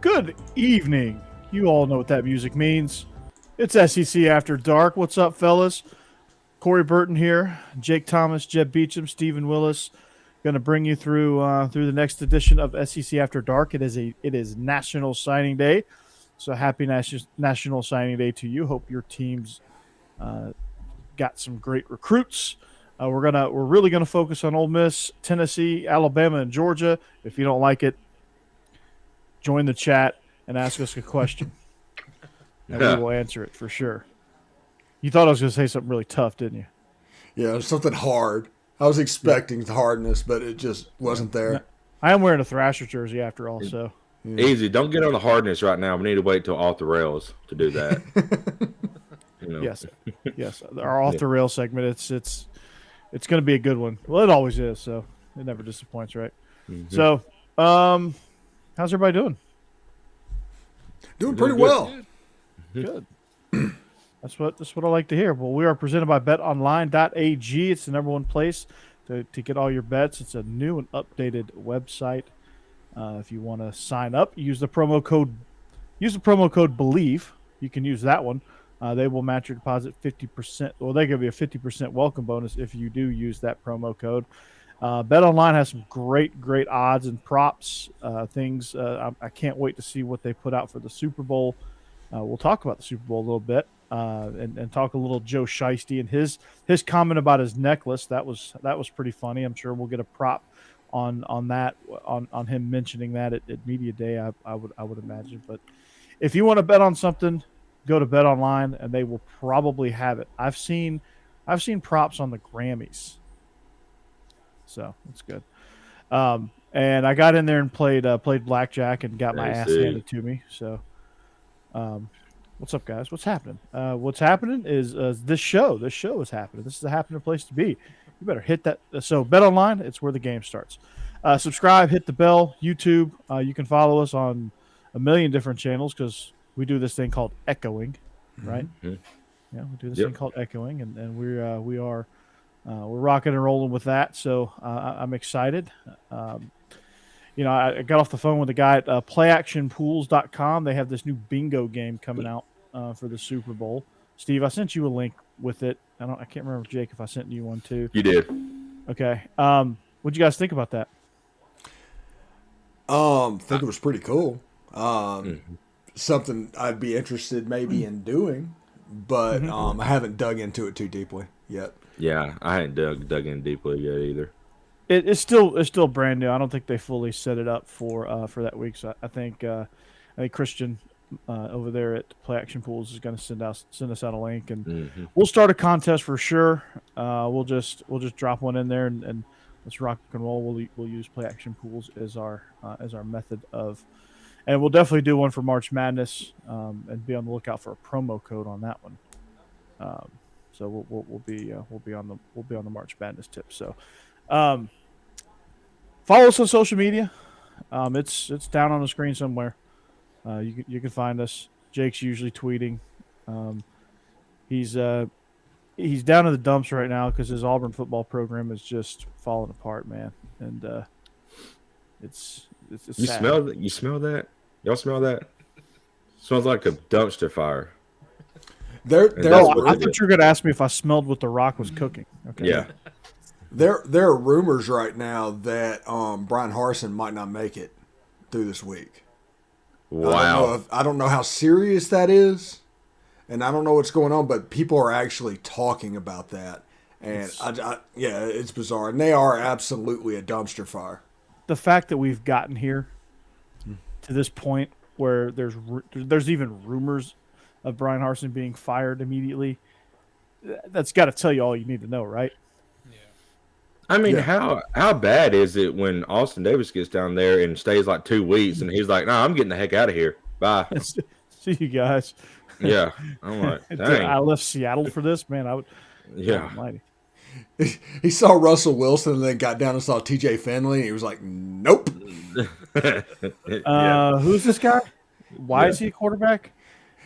Good evening. You all know what that music means. It's SEC After Dark. What's up, fellas? Corey Burton here. Jake Thomas, Jeb Beechum, Stephen Willis. Going to bring you through the next edition of SEC After Dark. It is National Signing Day, so happy National Signing Day to you. Hope your teams got some great recruits. We're really gonna focus on Ole Miss, Tennessee, Alabama, and Georgia. If you don't like it, join the chat and ask us a question, and we will answer it for sure. You thought I was gonna say something really tough, didn't you? Yeah, something hard. I was expecting hardness, but it just wasn't there. I am wearing a Thrasher jersey after all, so easy. Don't get on the hardness right now. We need to wait till off the rails to do that. Yes. Our off the rail segment. It's going to be a good one. Well, it always is. So it never disappoints, right? Mm-hmm. So, how's everybody doing? Doing pretty well. Good. That's what I like to hear. Well, we are presented by BetOnline.ag. It's the number one place to get all your bets. It's a new and updated website. If you want to sign up, use the promo code Bleav. You can use that one. They will match your deposit 50%. Well, they give you a 50% welcome bonus if you do use that promo code. BetOnline has some great odds and props things. I can't wait to see what they put out for the Super Bowl. We'll talk about the Super Bowl a little bit and talk a little Joe Shiesty and his comment about his necklace. That was pretty funny. I'm sure we'll get a prop on that on him mentioning that at Media Day. I would imagine. But if you want to bet on something, go to BetOnline and they will probably have it. I've seen props on the Grammys, so that's good. And I got in there and played blackjack and got my ass handed to me. So, what's up, guys? What's happening? What's happening is this show. This show is happening. This is a happening place to be. You better hit that. So BetOnline, it's where the game starts. Subscribe, hit the bell. YouTube. You can follow us on a million different channels because we do this thing called echoing, right? Mm-hmm. Yeah, we do this thing called echoing, and we're rocking and rolling with that. So I'm excited. I got off the phone with a guy at playactionpools.com. They have this new bingo game coming out for the Super Bowl. Steve, I sent you a link with it. I can't remember, Jake, if I sent you one too. You did. Okay. What'd you guys think about that? Think it was pretty cool. Something I'd be interested maybe in doing, but I haven't dug into it too deeply yet. Yeah, I hadn't dug in deeply yet either. It's still brand new. I don't think they fully set it up for that week. So I think Christian over there at Play Action Pools is going to send us out a link, and we'll start a contest for sure. We'll just drop one in there and let's rock and roll. We'll use Play Action Pools as our method of. And we'll definitely do one for March Madness, and be on the lookout for a promo code on that one. So we'll be on the March Madness tip. So, follow us on social media. It's down on the screen somewhere. You can find us. Jake's usually tweeting. He's down in the dumps right now because his Auburn football program is just falling apart, man. And it's you sad. You smell that? Y'all smell that? Smells like a dumpster fire. I thought you were going to ask me if I smelled what The Rock was cooking. Okay. Yeah. There are rumors right now that Brian Harsin might not make it through this week. Wow. I don't know how serious that is, and I don't know what's going on, but people are actually talking about that. And it's bizarre. And they are absolutely a dumpster fire. The fact that we've gotten here to this point where there's even rumors of Brian Harsin being fired immediately, that's got to tell you all you need to know, right? Yeah. I mean, how bad is it when Austin Davis gets down there and stays like 2 weeks and he's like, "No, I'm getting the heck out of here. Bye. See you guys." Yeah, I'm like, dang. I left Seattle for this, man. I would. Yeah. Almighty. He saw Russell Wilson and then got down and saw TJ Finley, and he was like, "Nope." Who's this guy? Why is he a quarterback?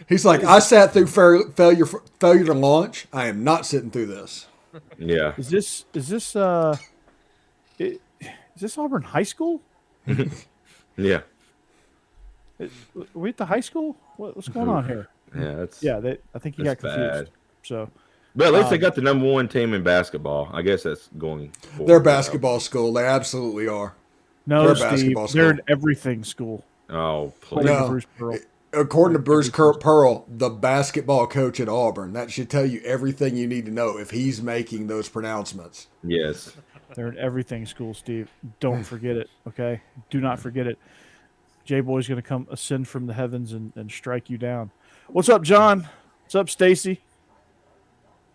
He's like, I sat through failure to launch. I am not sitting through this. Yeah. Is this Auburn High School? Yeah. we at the high school? What's going on here? Yeah, I think he got confused. bad. So, But at least they got the #1 team in basketball. I guess that's going forward. They're a basketball school. They absolutely are. no, They're a Steve, basketball school. they're an everything school. Oh, please. No. Bruce Pearl. According to Bruce Pearl, the basketball coach at Auburn, that should tell you everything you need to know if he's making those pronouncements. Yes. They're an everything school, Steve. Don't forget it, okay? Do not forget it. J-Boy's going to come ascend from the heavens and strike you down. What's up, John? What's up, Stacey?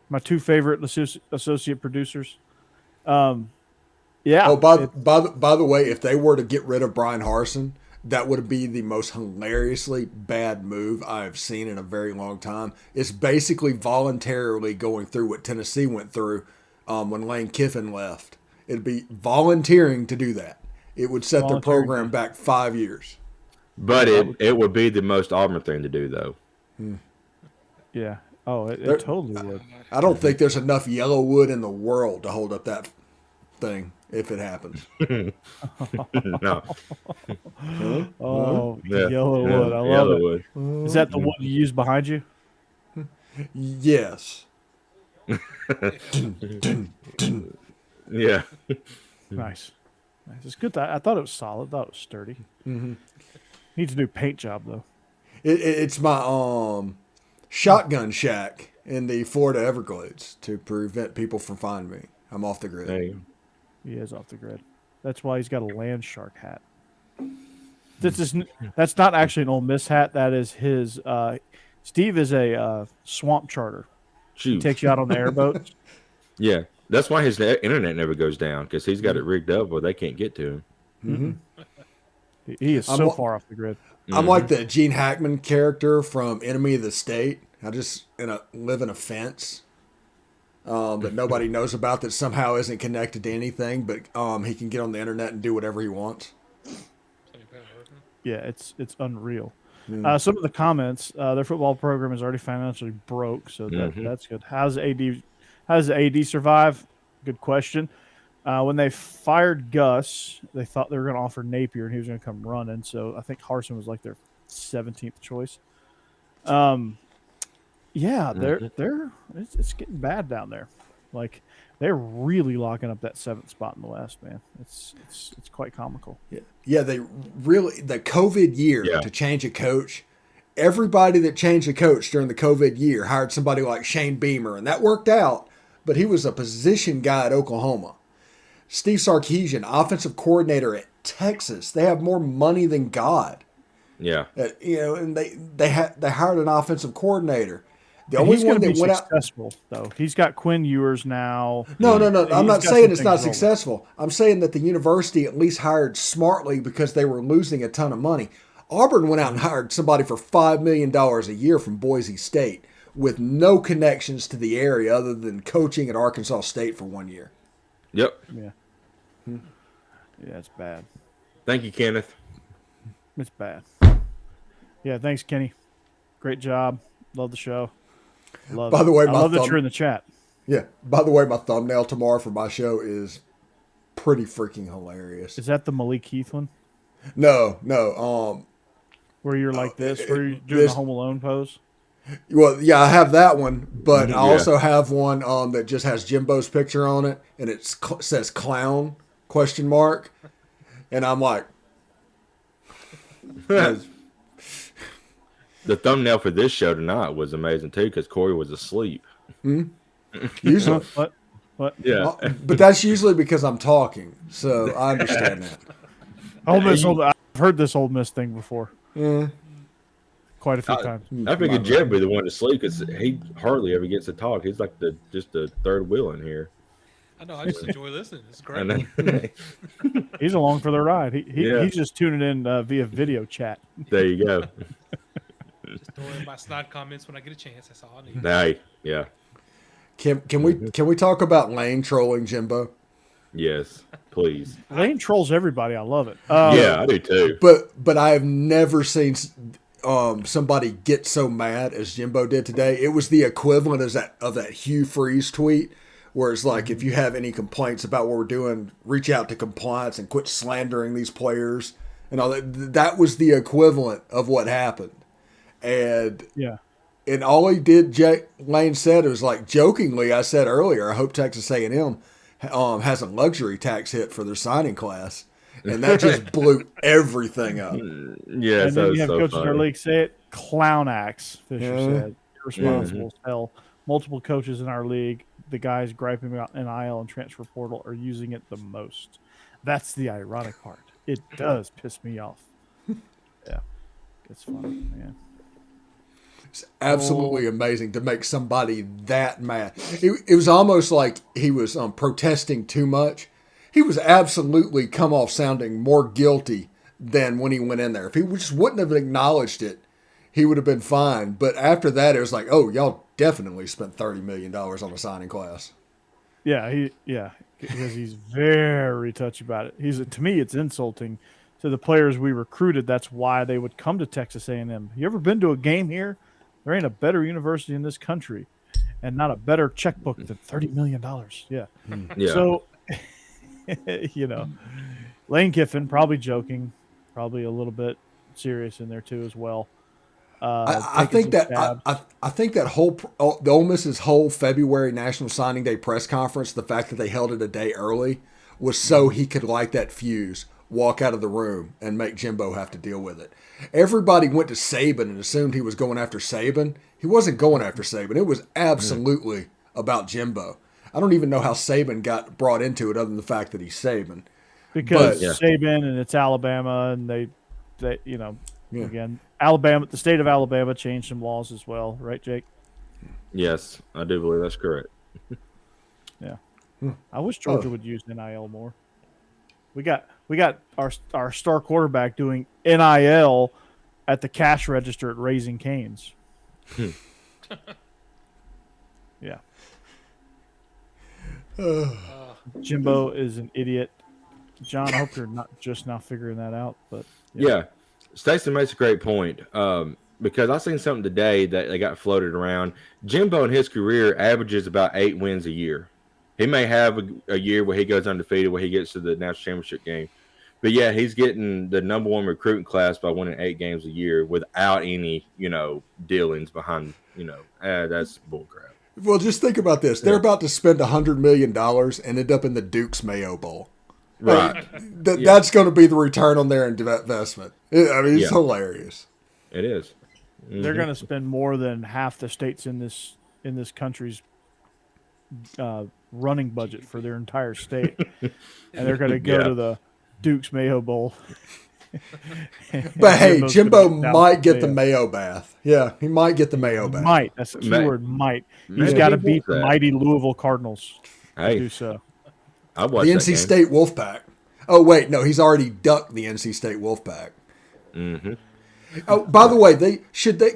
My two favorite associate producers. Yeah. Oh, by the way, if they were to get rid of Brian Harsin, that would be the most hilariously bad move I've seen in a very long time. It's basically voluntarily going through what Tennessee went through when Lane Kiffin left. It'd be volunteering to do that. It would set the program back 5 years. But it would be the most Auburn thing to do, though. Yeah. Oh, it totally would. I don't think there's enough yellow wood in the world to hold up that thing if it happens. No. Oh, Yeah. yellow wood. I love Yellow it. wood. Is that the wood you use behind you? Yes. Yeah. Nice. It's good. I thought it was solid. I thought it was sturdy. Mm-hmm. Needs a new paint job, though. It's my shotgun shack in the Florida Everglades to prevent people from finding me. I'm off the grid. There you go. He is off the grid. That's why he's got a land shark hat. That's not actually an Ole Miss hat. That is his. Steve is a swamp charter. He Shoot. takes you out on the airboats. Yeah. That's why his internet never goes down, because he's got it rigged up where they can't get to him. Mm-hmm. He is so far off the grid. I'm like the Gene Hackman character from Enemy of the State. I just live in a fence that nobody knows about that somehow isn't connected to anything, but he can get on the internet and do whatever he wants. Yeah, it's unreal. Some of the comments, their football program is already financially broke, so that's good. How does the AD survive? Good question. When they fired Gus, they thought they were going to offer Napier, and he was going to come running. So I think Harsin was like their 17th choice. Yeah, it's getting bad down there. Like they're really locking up that 7th spot in the West, man. It's quite comical. Yeah, the COVID year to change a coach. Everybody that changed a coach during the COVID year hired somebody like Shane Beamer, and that worked out. But he was a position guy at Oklahoma. Steve Sarkisian, offensive coordinator at Texas. They have more money than God. Yeah. And they hired an offensive coordinator. The And only he's one going to that be went out. successful, though. He's got Quinn Ewers now. No. I'm not saying it's not rolling. successful. I'm saying that the university at least hired smartly because they were losing a ton of money. Auburn went out and hired somebody for $5 million a year from Boise State with no connections to the area other than coaching at Arkansas State for 1 year. Yep. Yeah. Yeah, it's bad. Thank you, Kenneth. It's bad. Yeah, thanks, Kenny. Great job. Love the show. By the way, I love that you're in the chat. Yeah. By the way, my thumbnail tomorrow for my show is pretty freaking hilarious. Is that the Malik Heath one? No. Where you're like this, where you're doing the Home Alone pose? Well, yeah, I have that one, but I also have one that just has Jimbo's picture on it, and it says clown ? And I'm like, The thumbnail for this show tonight was amazing too, because Corey was asleep. usually, What? Yeah. but that's usually because I'm talking, so I understand that. I've heard this Ole Miss thing before. Quite a few times. I figured Jeb would be the one to sleep, because he hardly ever gets to talk. He's like just the third wheel in here. I know. I just enjoy listening. It's great. He's along for the ride. He's just tuning in via video chat. There you go. Just throwing my snide comments when I get a chance. That's all I need. Hey, yeah. Can we talk about Lane trolling Jimbo? Yes, please. Lane trolls everybody. I love it. Yeah, I do too. But I have never seen somebody get so mad as Jimbo did today. It was the equivalent of that Hugh Freeze tweet, where it's like, if you have any complaints about what we're doing, reach out to compliance and quit slandering these players. and all that. That was the equivalent of what happened. And and all he did, Lane said, it was like jokingly, I said earlier, I hope Texas A&M has a luxury tax hit for their signing class. And that just blew everything up. Yeah, and then you have coaches in our league say it, clown acts, Fisher said. Irresponsible as hell. Multiple coaches in our league, the guys griping about NIL and transfer portal are using it the most. That's the ironic part. It does piss me off. Yeah. It's funny, man. It's absolutely amazing to make somebody that mad. It was almost like he was protesting too much. He was absolutely come off sounding more guilty than when he went in there. If he just wouldn't have acknowledged it, he would have been fine. But after that, it was like, oh, y'all definitely spent $30 million on a signing class. Yeah, because he's very touchy about it. To me, it's insulting to the players we recruited. That's why they would come to Texas A&M. You ever been to a game here? There ain't a better university in this country, and not a better checkbook than $30 million. Yeah. So. Lane Kiffin probably joking, probably a little bit serious in there too as well. I think that the Ole Miss's whole February National Signing Day press conference, the fact that they held it a day early, was so he could light that fuse, walk out of the room, and make Jimbo have to deal with it. Everybody went to Saban and assumed he was going after Saban. He wasn't going after Saban. It was absolutely about Jimbo. I don't even know how Saban got brought into it other than the fact that he's Saban. Because Saban and it's Alabama, and they again, Alabama, the state of Alabama changed some laws as well, right, Jake? Yes, I do believe that's correct. Yeah. I wish Georgia would use NIL more. We got our star quarterback doing NIL at the cash register at Raising Cane's. Yeah. Jimbo is an idiot. John, I hope you're not just now figuring that out. But yeah. Stacey makes a great point because I seen something today that they got floated around. Jimbo in his career averages about 8 wins a year. He may have a year where he goes undefeated, where he gets to the national championship game. But yeah, he's getting the number 1 recruiting class by winning 8 games a year without any, dealings behind, that's bullcrap. Well, just think about this. They're about to spend $100 million and end up in the Duke's Mayo Bowl. Right. That's going to be the return on their investment. It's hilarious. It is. Mm-hmm. They're going to spend more than half the states in this country's running budget for their entire state. And they're going to go to the Duke's Mayo Bowl. But hey, Jimbo might get the Mayo bath. Yeah, he might get the Mayo bath. Might. That's the key word, might. He's got to beat the mighty Louisville Cardinals to do so. The NC State Wolfpack. Oh, wait, no, he's already ducked the NC State Wolfpack. Mm-hmm. Oh, by the way,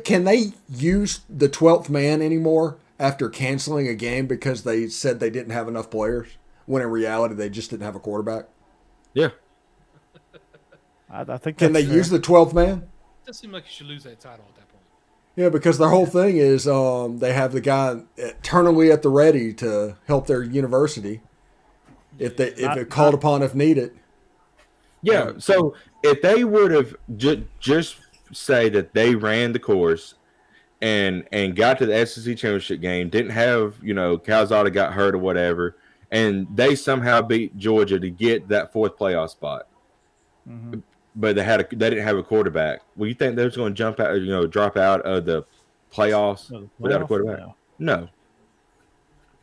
can they use the 12th man anymore after canceling a game because they said they didn't have enough players, when in reality they just didn't have a quarterback? Yeah. I think. Can they use the 12th man? It does seem like you should lose that title at that point. Yeah, because their whole thing is they have the guy eternally at the ready to help their university if it called upon if needed. Yeah, so if they would have just say that they ran the course and got to the SEC championship game, didn't have, Calzada got hurt or whatever, and they somehow beat Georgia to get that 4th playoff spot. Mm-hmm. But they didn't have a quarterback. Well, you think they was going to jump out, drop out of the playoffs without a quarterback? No.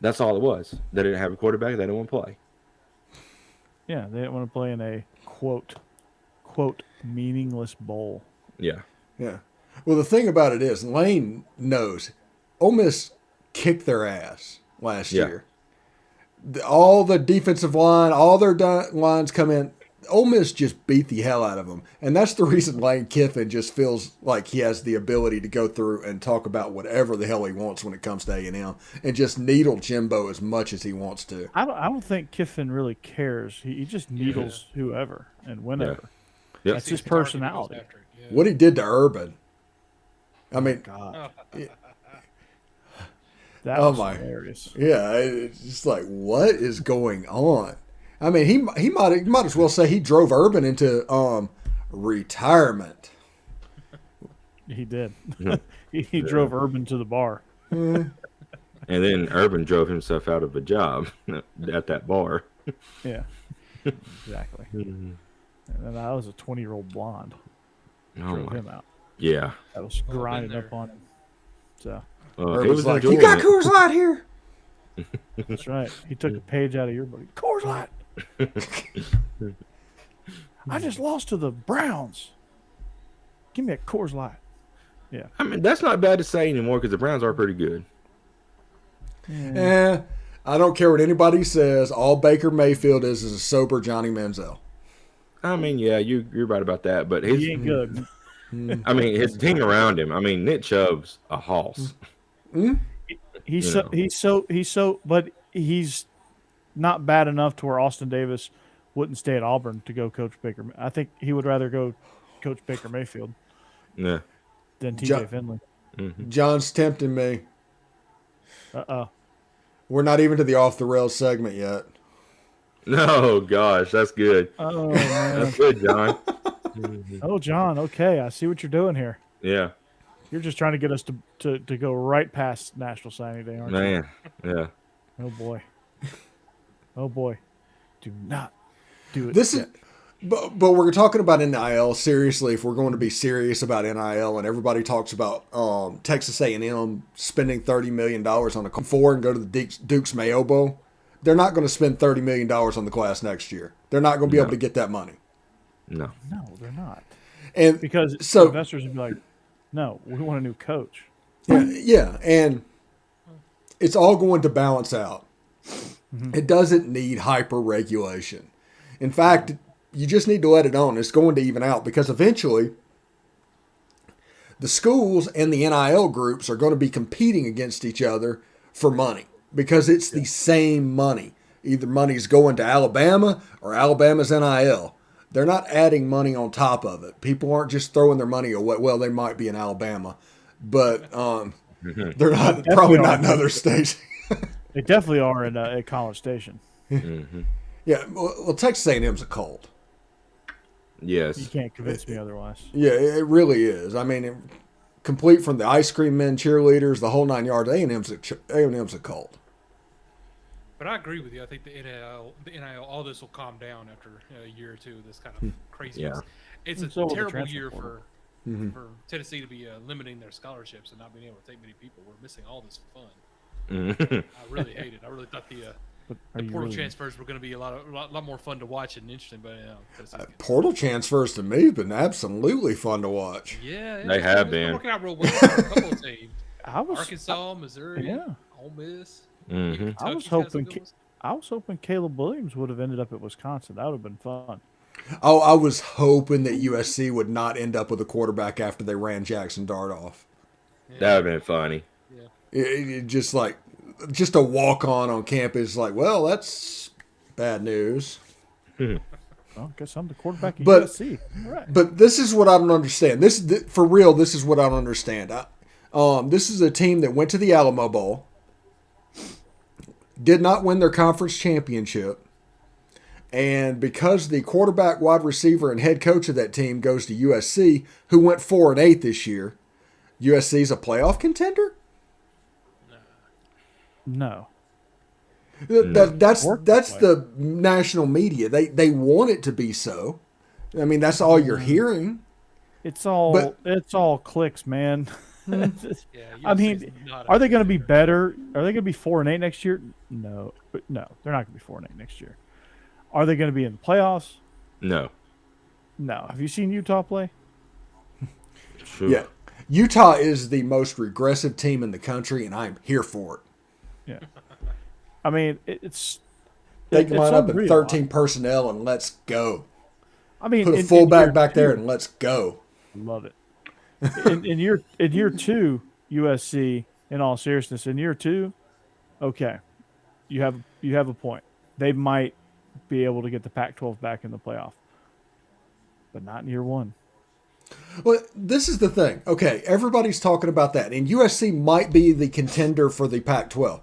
That's all it was. They didn't have a quarterback. They didn't want to play. Yeah, they didn't want to play in a quote meaningless bowl. Yeah. Yeah. Well, the thing about it is, Lane knows Ole Miss kicked their ass last year. All the defensive line, all their lines come in. Ole Miss just beat the hell out of them. And that's the reason Lane Kiffin just feels like he has the ability to go through and talk about whatever the hell he wants when it comes to A&M and just needle Jimbo as much as he wants to. I don't think Kiffin really cares. He just needles whoever and whenever. Yeah. That's his personality. What he did to Urban. I mean, God. That was hilarious. Yeah, it's just like, what is going on? I mean, he might as well say he drove Urban into retirement. He did. he drove Urban to the bar. And then Urban drove himself out of a job at that bar. Yeah, exactly. And then I was a 20-year-old blonde. Drove him out. Yeah. I was grinding up on him. So He was like, "You got Coors Light here?" that's right. He took a page out of your book. Coors Light. I just lost to the Browns. Give me a Coors Light. Yeah. I mean, that's not bad to say anymore because the Browns are pretty good. I don't care what anybody says. All Baker Mayfield is a sober Johnny Manziel. I mean, yeah, you're right about that. But He ain't good. I mean, his team around him. I mean, Nick Chubb's a hoss. But he's not bad enough to where Austin Davis wouldn't stay at Auburn to go coach Baker. I think he would rather go coach Baker Mayfield Yeah. than TJ Finley. John's tempting me. Uh-oh. We're not even to the off the rails segment yet. No, gosh, that's good. Oh, man. That's good, John. Oh, John. Okay, I see what you're doing here. Yeah, You're just trying to get us to go right past National Signing Day, aren't you? man. Yeah. Oh, boy. Oh, boy. Do not do it. This yet. is, but we're talking about NIL seriously. If we're going to be serious about NIL, and everybody talks about Texas A&M spending $30 million on a four and go to the Duke's Mayo Bowl, they're not going to spend $30 million on the class next year. They're not going to be able to get that money. No. No, they're not. And Because so investors would be like, no, we want a new coach. yeah, and it's all going to balance out. It doesn't need hyper regulation. In fact, you just need to let it on. It's going to even out because eventually the schools and the NIL groups are going to be competing against each other for money because it's the same money. Either money's going to Alabama or Alabama's NIL. They're not adding money on top of it. People aren't just throwing their money away. Well, they might be in Alabama, but they're not probably not in other states. They definitely are in at College Station. Yeah, well, Texas A&M's a cult. Yes. You can't convince me otherwise. Yeah, it really is. I mean, complete from the ice cream men, cheerleaders, the whole 9 yards. A&M's a cult. But I agree with you. I think the NIL, all this will calm down after a year or two of this kind of craziness. Yeah. It's a So will the terrible transfer year portal. for Tennessee to be limiting their scholarships and not being able to take many people. We're missing all this fun. I really hate it. I really thought the portal transfers were going to be a lot more fun to watch and interesting. But Portal transfers to me have been absolutely fun to watch. yeah, They have been. working out real well for a couple of teams. Arkansas, Missouri, Ole Miss. Mm-hmm. I was hoping Caleb Williams would have ended up at Wisconsin. That would have been fun. Oh, I was hoping that USC would not end up with a quarterback after they ran Jackson Dart off. That would have been funny. It just a walk-on campus. Like, well, that's bad news. Well, I guess I'm the quarterback at But- USC. All right. But this is what I don't understand. For real. This is what I don't understand. This is a team that went to the Alamo Bowl, did not win their conference championship, and because the quarterback, wide receiver, and head coach of that team goes to USC, who went 4-8 this year, USC's a playoff contender. No. That's the national media. They want it to be so. I mean, that's all you're hearing. It's all clicks, man. I mean, USC's not are they going to be better? Are they going to be 4-8 next year? No, they're not going to be 4-8 next year. Are they going to be in the playoffs? No. No. Have you seen Utah play? Sure. Yeah, Utah is the most regressive team in the country, and I'm here for it. Yeah. I mean, it's Line up in unreal. 13 personnel and let's go. I mean, Put a in fullback year back there two- and let's go. Love it. in year two, USC. In all seriousness, in year two, okay, you have a point. They might be able to get the Pac-12 back in the playoff, but not in year one. Well, this is the thing. Okay, everybody's talking about that, and USC might be the contender for the Pac-12,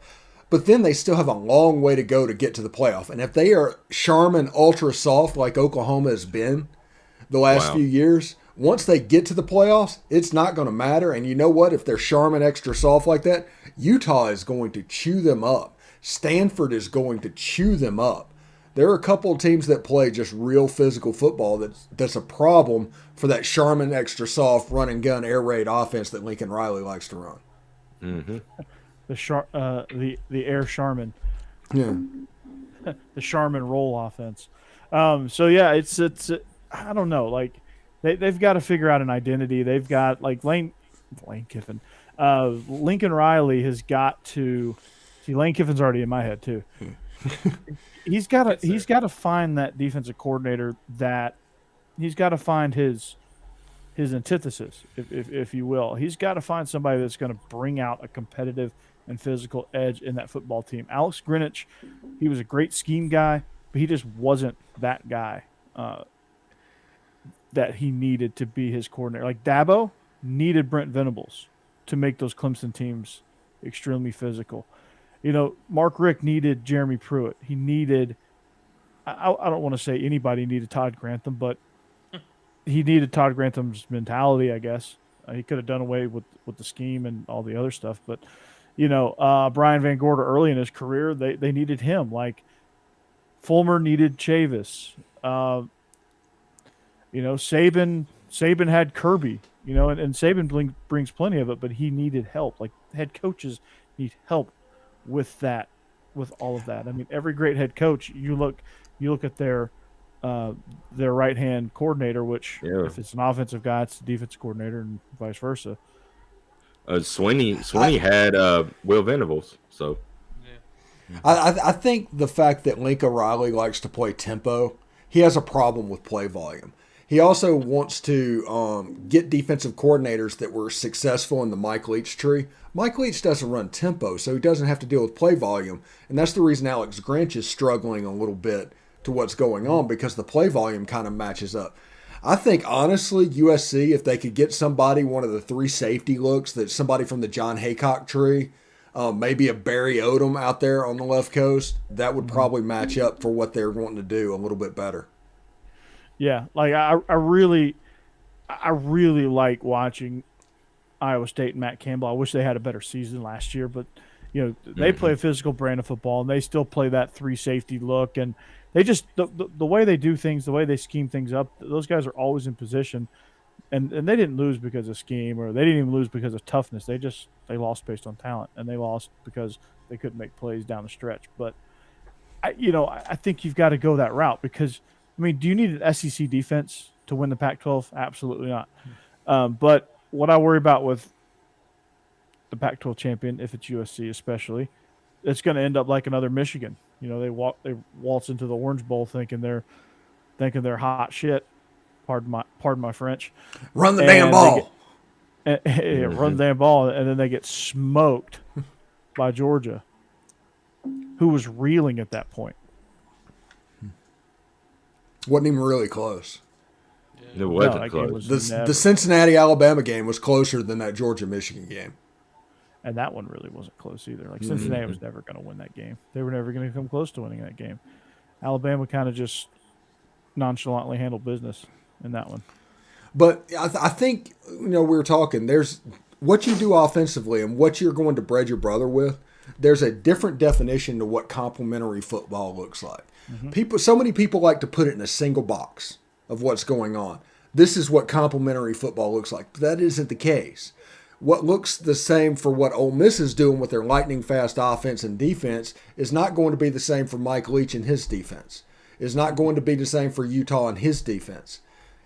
but then they still have a long way to go to get to the playoff. And if they are Charmin ultra soft like Oklahoma has been, the last few years. Once they get to the playoffs, it's not going to matter. And you know what? If they're Charmin extra soft like that, Utah is going to chew them up. Stanford is going to chew them up. There are a couple of teams that play just real physical football that's a problem for that Charmin extra soft run and gun air raid offense that Lincoln Riley likes to run. Mm-hmm. The Air Charmin. Yeah. The Charmin roll offense. So yeah, it's I don't know. Like they've got to figure out an identity. They've got like Lane Kiffin. Lincoln Riley has got to see. Lane Kiffin's already in my head too. He's got to find that defensive coordinator that he's got to find his antithesis, if you will. He's got to find somebody that's going to bring out a competitive and physical edge in that football team. Alex Greenwich, he was a great scheme guy, but he just wasn't that guy that he needed to be his coordinator. Like Dabo needed Brent Venables to make those Clemson teams extremely physical. You know, Mark Richt needed Jeremy Pruitt. He needed I don't want to say anybody needed Todd Grantham, but he needed Todd Grantham's mentality, I guess. He could have done away with the scheme and all the other stuff. But, you know, Brian Van Gorder early in his career, they needed him. Like Fulmer needed Chavis. You know, Saban had Kirby, you know, and Saban brings plenty of it, but he needed help. Like head coaches need help with that, with all of that. I mean, every great head coach, you look at their right-hand coordinator, which if it's an offensive guy, it's the defensive coordinator and vice versa. Swinney had Will Venables, so. Yeah. I think the fact that Lincoln Riley likes to play tempo, he has a problem with play volume. He also wants to get defensive coordinators that were successful in the Mike Leach tree. Mike Leach doesn't run tempo, so he doesn't have to deal with play volume. And that's the reason Alex Grinch is struggling a little bit to what's going on, because the play volume kind of matches up. I think, honestly, USC, if they could get somebody, one of the three safety looks, that somebody from the John Haycock tree, maybe a Barry Odom out there on the left coast, that would probably match up for what they're wanting to do a little bit better. Yeah, like I really like watching Iowa State and Matt Campbell. I wish they had a better season last year, but you know they play a physical brand of football, and they still play that three safety look, and they just the way they do things, the way they scheme things up. Those guys are always in position, and they didn't lose because of scheme, or they didn't even lose because of toughness. They lost based on talent, and they lost because they couldn't make plays down the stretch. But I think you've got to go that route because. I mean, do you need an SEC defense to win the Pac-12? Absolutely not. But what I worry about with the Pac-12 champion, if it's USC especially, it's going to end up like another Michigan. You know, they waltz into the Orange Bowl thinking they're hot shit. Pardon my French. Run the damn ball. Run the damn ball, and then they get smoked by Georgia, who was reeling at that point. Wasn't even really close. It wasn't close. The Cincinnati-Alabama game was closer than that Georgia-Michigan game. And that one really wasn't close either. Like Cincinnati was never going to win that game. They were never going to come close to winning that game. Alabama kind of just nonchalantly handled business in that one. But I think, we were talking, there's what you do offensively and what you're going to bread your brother with, there's a different definition to what complementary football looks like. So many people like to put it in a single box of what's going on. This is what complementary football looks like. But that isn't the case. What looks the same for what Ole Miss is doing with their lightning fast offense and defense is not going to be the same for Mike Leach and his defense. Is not going to be the same for Utah and his defense.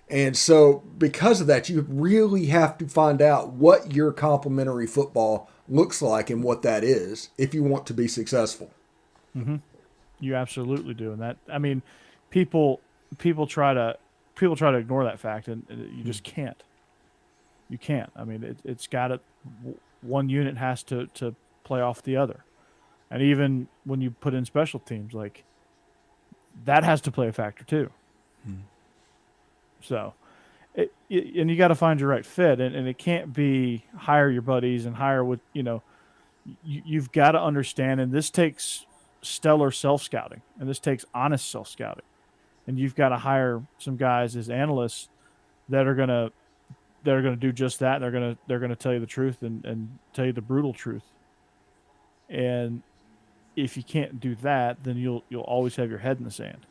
And so because of that, you really have to find out what your complementary football looks like and what that is if you want to be successful. Mm-hmm. You absolutely do, and that people try to ignore that fact, and you just can't. You can't. I mean, it's got to. One unit has to play off the other, and even when you put in special teams, like that has to play a factor too. So, and you got to find your right fit, and it can't be hire your buddies and hire what you've got to understand, and this takes stellar self-scouting, and this takes honest self-scouting. and you've got to hire some guys as analysts that are gonna do just that. They're gonna tell you the truth and tell you the brutal truth. And if you can't do that, then you'll always have your head in the sand.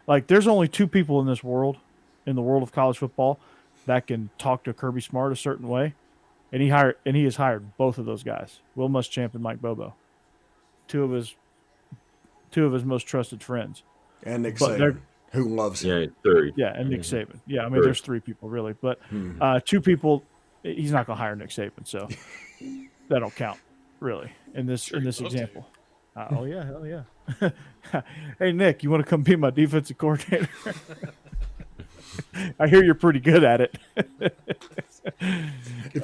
Like, there's only two people in this world, in the world of college football, that can talk to Kirby Smart a certain way, and he has hired both of those guys, Will Muschamp and Mike Bobo, two of his most trusted friends, and Nick Saban, who loves him. Yeah, three. Yeah, and Nick Saban. Yeah, I mean, there's three people really, but two people. He's not going to hire Nick Saban, so that don't count really in this example. Oh yeah, hell yeah. Hey Nick, you want to come be my defensive coordinator? I hear you're pretty good at it. If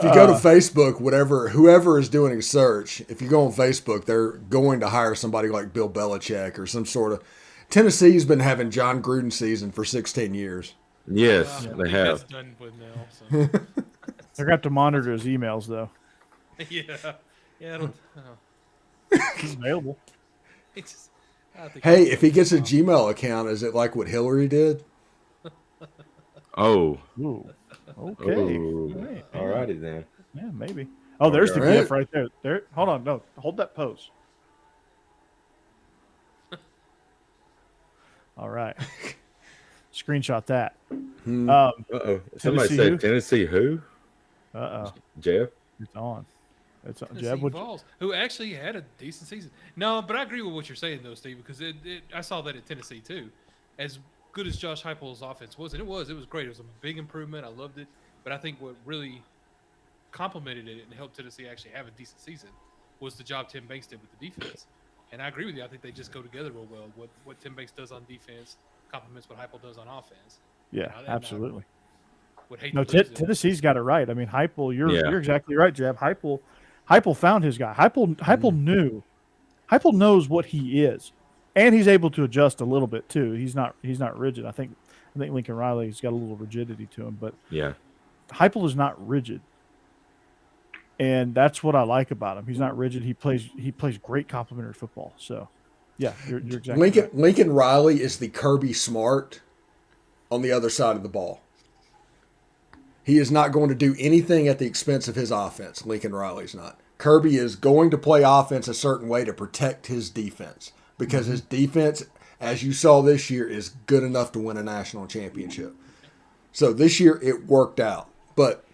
you go to Facebook, whoever is doing a search, if you go on Facebook, they're going to hire somebody like Bill Belichick or some sort of. Tennessee's been having John Gruden season for 16 years. Yes, they have. That's done with now. So. They're got to monitor his emails though. Yeah. I don't. He's available. Hey, if he gets a Gmail account, is it like what Hillary did? Oh. Ooh. Okay. Ooh. All righty then. Yeah, maybe. Oh, there's the GIF right there. There. Hold on. No, hold that pose. All right. Screenshot that. Uh-oh. Somebody said Tennessee who? Uh-oh. Jeb? It's on. It's on. Jeb Vols, who actually had a decent season. No, but I agree with what you're saying, though, Steve, because I saw that at Tennessee, too. As good as Josh Heupel's offense was, and it was great. It was a big improvement. I loved it. But I think what really complemented it and helped Tennessee actually have a decent season was the job Tim Banks did with the defense. And I agree with you. I think they just go together real well. What Tim Banks does on defense complements what Heupel does on offense. Yeah, absolutely. No, Tennessee's got it right. I mean, Heupel, you're exactly right, Jeb. Heupel found his guy. Heupel knew. Heupel knows what he is, and he's able to adjust a little bit too. He's not rigid. I think Lincoln Riley's got a little rigidity to him, but yeah, Heupel is not rigid, and that's what I like about him. He's not rigid. He plays great complementary football. So, yeah, you're exactly right. Lincoln Riley is the Kirby Smart on the other side of the ball. He is not going to do anything at the expense of his offense. Lincoln Riley's not. Kirby is going to play offense a certain way to protect his defense because his defense, as you saw this year, is good enough to win a national championship. So this year it worked out. But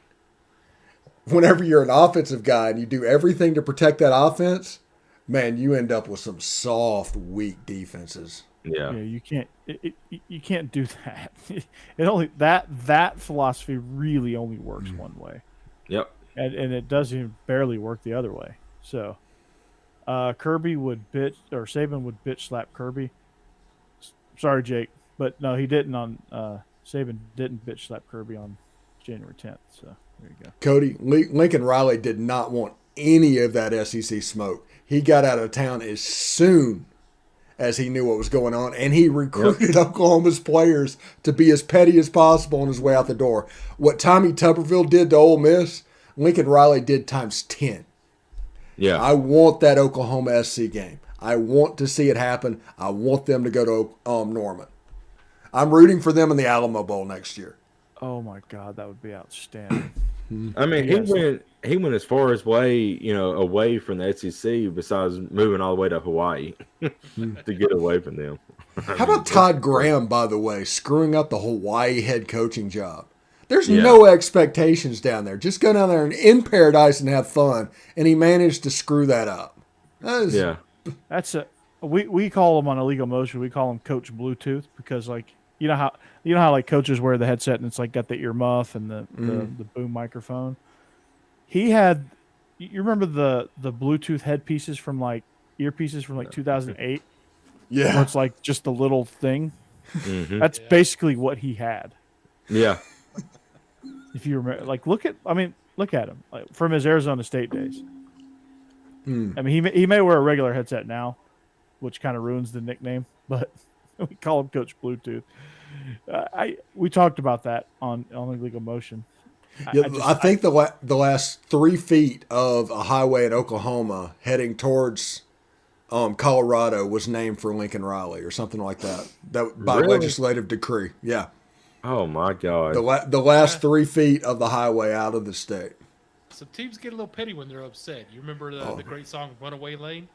whenever you're an offensive guy and you do everything to protect that offense, man, you end up with some soft, weak defenses. Yeah, you can't do that. It only that philosophy really only works one way. Yep, and it doesn't even barely work the other way. So, Saban would bitch slap Kirby. Sorry, Jake, but no, he didn't. Saban didn't bitch slap Kirby on January 10th. So there you go. Cody, Lincoln Riley did not want any of that SEC smoke. He got out of town as soon as he knew what was going on, and he recruited Oklahoma's players to be as petty as possible on his way out the door. What Tommy Tuberville did to Ole Miss, Lincoln Riley did times 10. Yeah, I want that Oklahoma SC game. I want to see it happen. I want them to go to Norman. I'm rooting for them in the Alamo Bowl next year. Oh my God, that would be outstanding. I mean, he went as far away from the SEC besides moving all the way to Hawaii to get away from them. How about Todd Graham, by the way, screwing up the Hawaii head coaching job? There's no expectations down there. Just go down there and in paradise and have fun, and he managed to screw that up. That's we call him on Illegal Motion. We call him Coach Bluetooth because you know how like coaches wear the headset and it's like got the ear muff and the boom microphone. He had, you remember the Bluetooth headpieces from earpieces from 2008? Yeah. Where it's like just the little thing. Mm-hmm. That's basically what he had. Yeah. If you remember, look at him from his Arizona State days. I mean, he may wear a regular headset now, which kind of ruins the nickname, but we call him Coach Bluetooth. We talked about that on Illegal Motion. I think the last 3 feet of a highway in Oklahoma heading towards Colorado was named for Lincoln Riley or something like that. That by Really? legislative decree. Yeah. Oh my God. The last 3 feet of the highway out of the state. Some teams get a little petty when they're upset. You remember the great song "Runaway Lane"?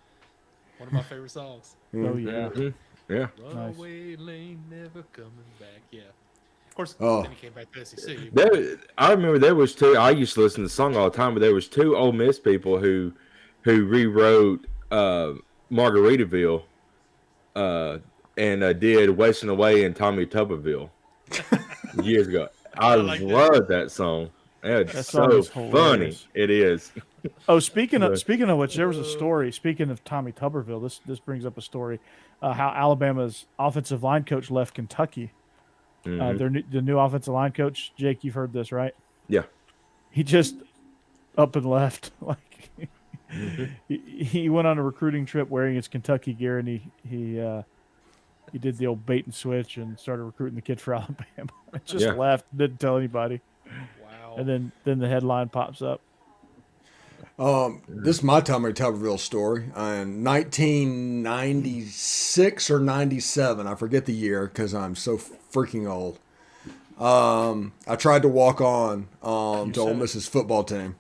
One of my favorite songs. Oh yeah. Mm-hmm. Yeah. Runaway Lane, never coming back. Yeah. Of course, Oh. then he came back to SEC. I remember there was two. I used to listen to the song all the time, but there was two Ole Miss people who rewrote Margaritaville and did "Wasting Away" in Tommy Tuberville years ago. I like love that song. It's That song so is funny. hilarious. It is. Oh, speaking of which, there was a story. Speaking of Tommy Tuberville, this brings up a story. How Alabama's offensive line coach left Kentucky. The new offensive line coach, Jake, you've heard this, right? Yeah. He just up and left. Like he went on a recruiting trip wearing his Kentucky gear, and he did the old bait and switch and started recruiting the kid for Alabama. Just left, didn't tell anybody. Wow. And then the headline pops up. This is my Tommy Tuberville story. In 1996 or 97, I forget the year because I'm so freaking old. I tried to walk on to Ole Miss's football team.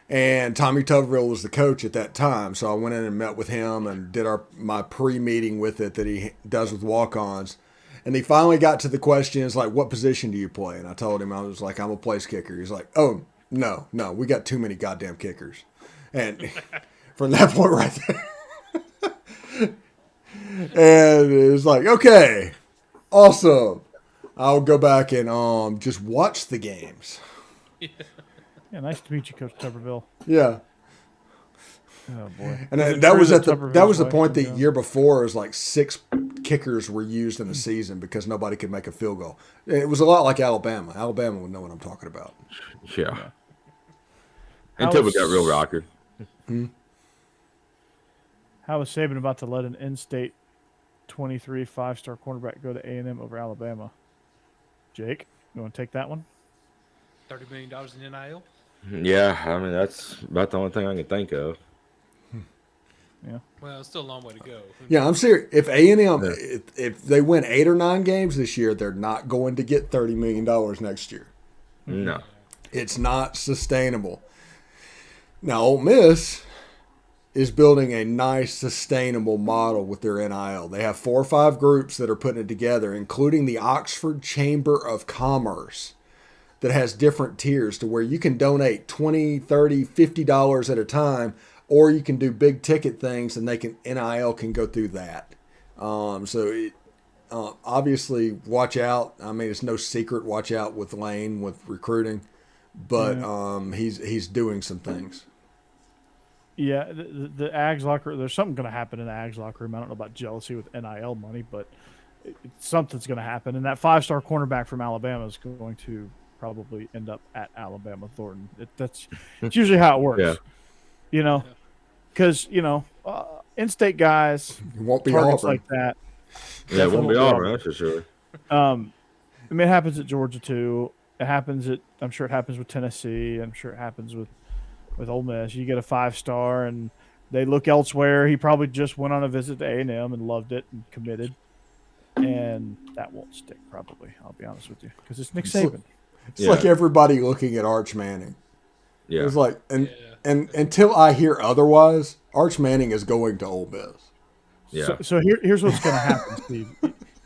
And Tommy Tuberville was the coach at that time. So I went in and met with him and did my pre-meeting with it that he does with walk-ons. And he finally got to the questions like, what position do you play? And I told him, I was like, I'm a place kicker. He's like, oh, no, we got too many goddamn kickers. And from that point right there. And it was like, okay, awesome. I'll go back and just watch the games. Yeah, nice to meet you, Coach Tuberville. Yeah. Oh boy. And that was the point the year before. It was like 6 kickers were used in the season because nobody could make a field goal. It was a lot like Alabama. Alabama would know what I'm talking about. Yeah. Until we got real rocker. How was Saban about to let an in-state 23 5-star cornerback go to A&M over Alabama? Jake, you want to take that one? $30 million in NIL. Yeah, I mean that's about the only thing I can think of. Yeah. Well, it's still a long way to go. Yeah, I'm serious. If A&M, if they win 8 or 9 games this year, they're not going to get $30 million next year. No. It's not sustainable. Now, Ole Miss is building a nice, sustainable model with their NIL. They have 4 or 5 groups that are putting it together, including the Oxford Chamber of Commerce that has different tiers to where you can donate $20, $30, $50 at a time, or you can do big ticket things and NIL can go through that. Obviously, watch out. I mean, it's no secret. Watch out with Lane with recruiting, but he's doing some things. Yeah, the Ags locker. There's something going to happen in the Ags locker room. I don't know about jealousy with NIL money, but something's going to happen. And that 5-star cornerback from Alabama is going to probably end up at Alabama Thornton. It's usually how it works. Yeah. You know, because in-state guys It won't be targets Auburn. like that. Yeah, it won't be Definitely Auburn, that's for sure. I mean, it happens at Georgia too. I'm sure it happens with Tennessee. I'm sure it happens with Ole Miss. You get a 5-star and they look elsewhere. He probably just went on a visit to A&M and loved it and committed. And that won't stick probably, I'll be honest with you, because it's Nick Saban. It's like everybody looking at Arch Manning. Yeah. It's like, and until I hear otherwise, Arch Manning is going to Ole Miss. Yeah. So here's what's going to happen, Steve.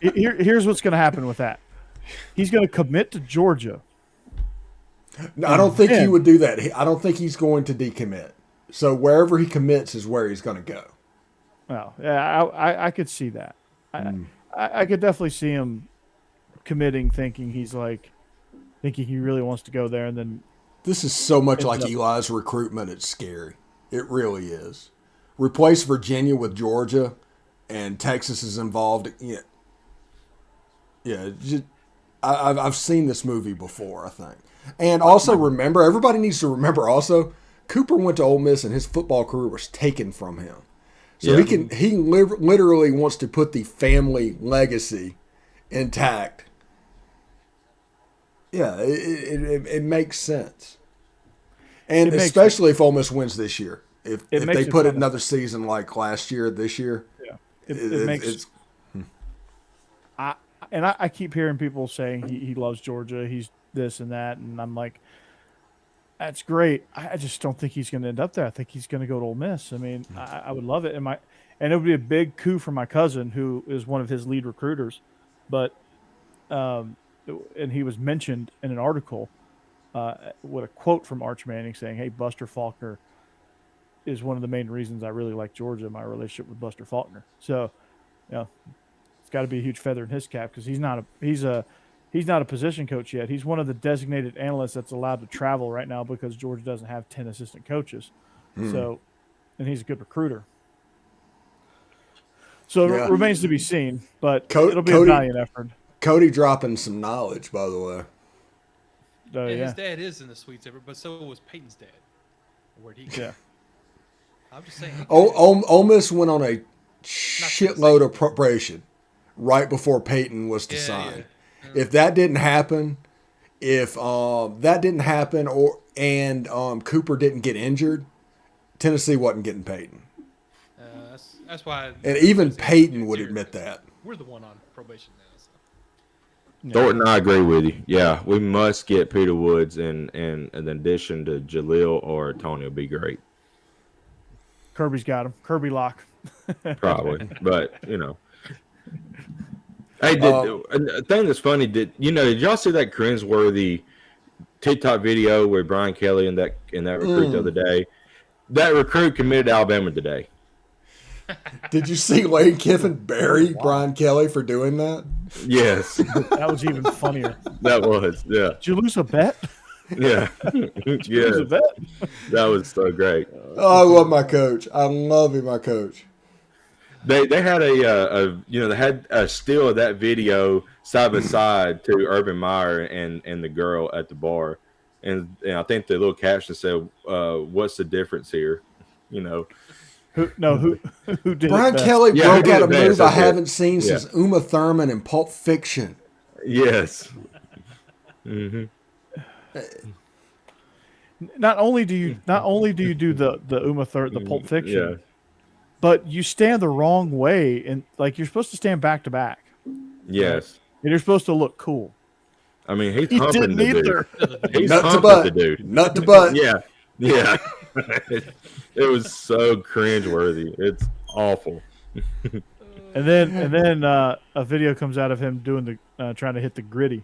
Here's what's going to happen with that. He's going to commit to Georgia. No, I don't think he would do that. I don't think he's going to decommit. So wherever he commits is where he's going to go. Well, yeah, I could see that. I could definitely see him committing, thinking he really wants to go there, and then This is so much like Eli's recruitment. It's scary. It really is. Replace Virginia with Georgia, and Texas is involved. I've seen this movie before, I think. And also remember, everybody needs to remember also, Cooper went to Ole Miss and his football career was taken from him. So he literally wants to put the family legacy intact. Yeah, it makes sense. And especially if Ole Miss wins this year. if they put it another season like last year, this year, yeah, it makes. I keep hearing people saying he loves Georgia, he's this and that, and I'm like, that's great. I just don't think he's going to end up there. I think he's going to go to Ole Miss. I mean, I would love it, and it would be a big coup for my cousin, who is one of his lead recruiters, but and he was mentioned in an article with a quote from Arch Manning saying, "Hey, Buster Faulkner is one of the main reasons I really like Georgia, my relationship with Buster Faulkner." So, it's got to be a huge feather in his cap, because he's not a position coach yet. He's one of the designated analysts that's allowed to travel right now, because Georgia doesn't have 10 assistant coaches. So, and he's a good recruiter. So it remains to be seen, but it'll be a valiant effort. Cody dropping some knowledge, by the way. His dad is in the suites, but so was Peyton's dad. Where'd he go? Yeah. I'm just saying. Ole Miss went on a shitload of preparation right before Peyton was to sign. Yeah. If that didn't happen, Cooper didn't get injured, Tennessee wasn't getting Peyton. That's why. And even Peyton would admit that. We're the one on probation now. So. Yeah. Thornton, I agree with you. Yeah, we must get Peter Woods, and in addition to Jaleel or Tony will be great. Kirby's got him. Kirby lock. Probably, but Hey, a thing that's funny, did y'all see that cringeworthy TikTok video where Brian Kelly and that recruit the other day? That recruit committed to Alabama today. Did you see Lane Kiffin bury Brian Kelly for doing that? Yes. That was even funnier. That was, yeah. Did you lose a bet? Yeah. Lose a bet? That was so great. Oh, I love my coach. I love him, my coach. They had they had a still of that video side by side to Urban Meyer and the girl at the bar, and I think the little caption said, "What's the difference here?" Who did Brian Kelly broke out a move I haven't seen since Uma Thurman in Pulp Fiction. Yes. Mm-hmm. Not only do you do the Uma Thurman, the Pulp Fiction, but you stand the wrong way, and you're supposed to stand back to back. Yes. And you're supposed to look cool. I mean, he's humping the dude. He's nut to butt. Nut to butt. Yeah. Yeah. It was so cringeworthy. It's awful. and then a video comes out of him doing trying to hit the gritty.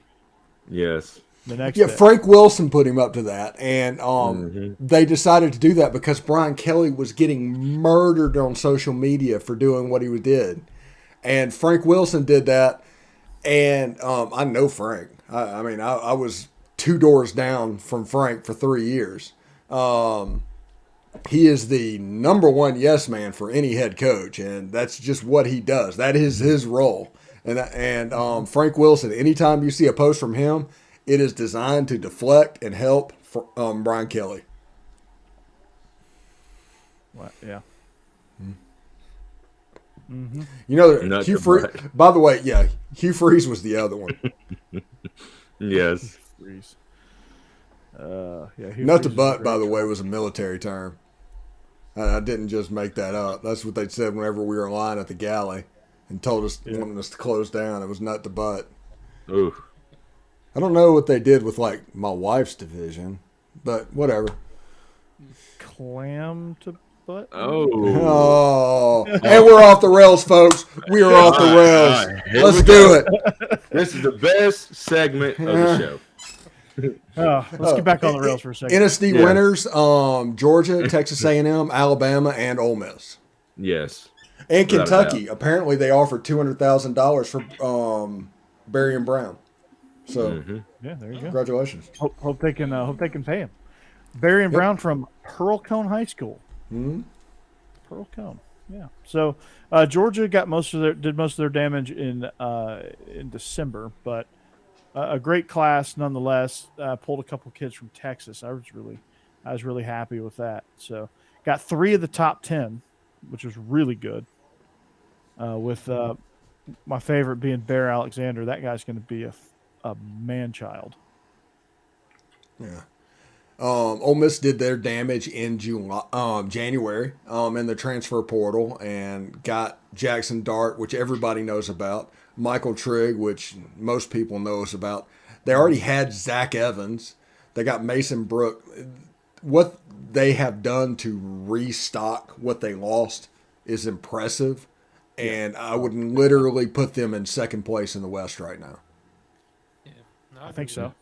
Yes. The next day. Frank Wilson put him up to that, and they decided to do that because Brian Kelly was getting murdered on social media for doing what he did, and Frank Wilson did that, and I know Frank. I mean, I was 2 doors down from Frank for 3 years. He is the #1 yes man for any head coach, and that's just what he does. That is his role, and Frank Wilson. Anytime you see a post from him, it is designed to deflect and help Brian Kelly. What? Yeah. Mm-hmm. Hugh Freeze. By the way, Hugh Freeze was the other one. Yes. Freeze. Nut to butt, by the way, was a military term. I didn't just make that up. That's what they said whenever we were in line at the galley and told us, wanting us to close down. It was nut to butt. Ooh. I don't know what they did with my wife's division, but whatever. Clam to butt? Oh. And we're off the rails, folks. We are off the rails. Right. Let's do it. This is the best segment of the show. Let's get back on the rails for a second. NSD winners, Georgia, Texas A&M, Alabama, and Ole Miss. Yes. And Kentucky. Apparently they offered $200,000 for Barry and Brown. So there you go. Congratulations. Hope they can pay him. Barry and Brown from Pearl-Cone High School. Mm-hmm. Pearl-Cone. Yeah. So Georgia got most of their damage in December, but a great class nonetheless. Pulled a couple kids from Texas. I was really happy with that. So got 3 of the top 10, which was really good. With my favorite being Bear Alexander. That guy's going to be a man-child. Yeah. Ole Miss did their damage in January in the transfer portal and got Jackson Dart, which everybody knows about, Michael Trigg, which most people knows about. They already had Zach Evans. They got Mason Brook. What they have done to restock what they lost is impressive, and I would literally put them in second place in the West right now. Yeah, no, I think so.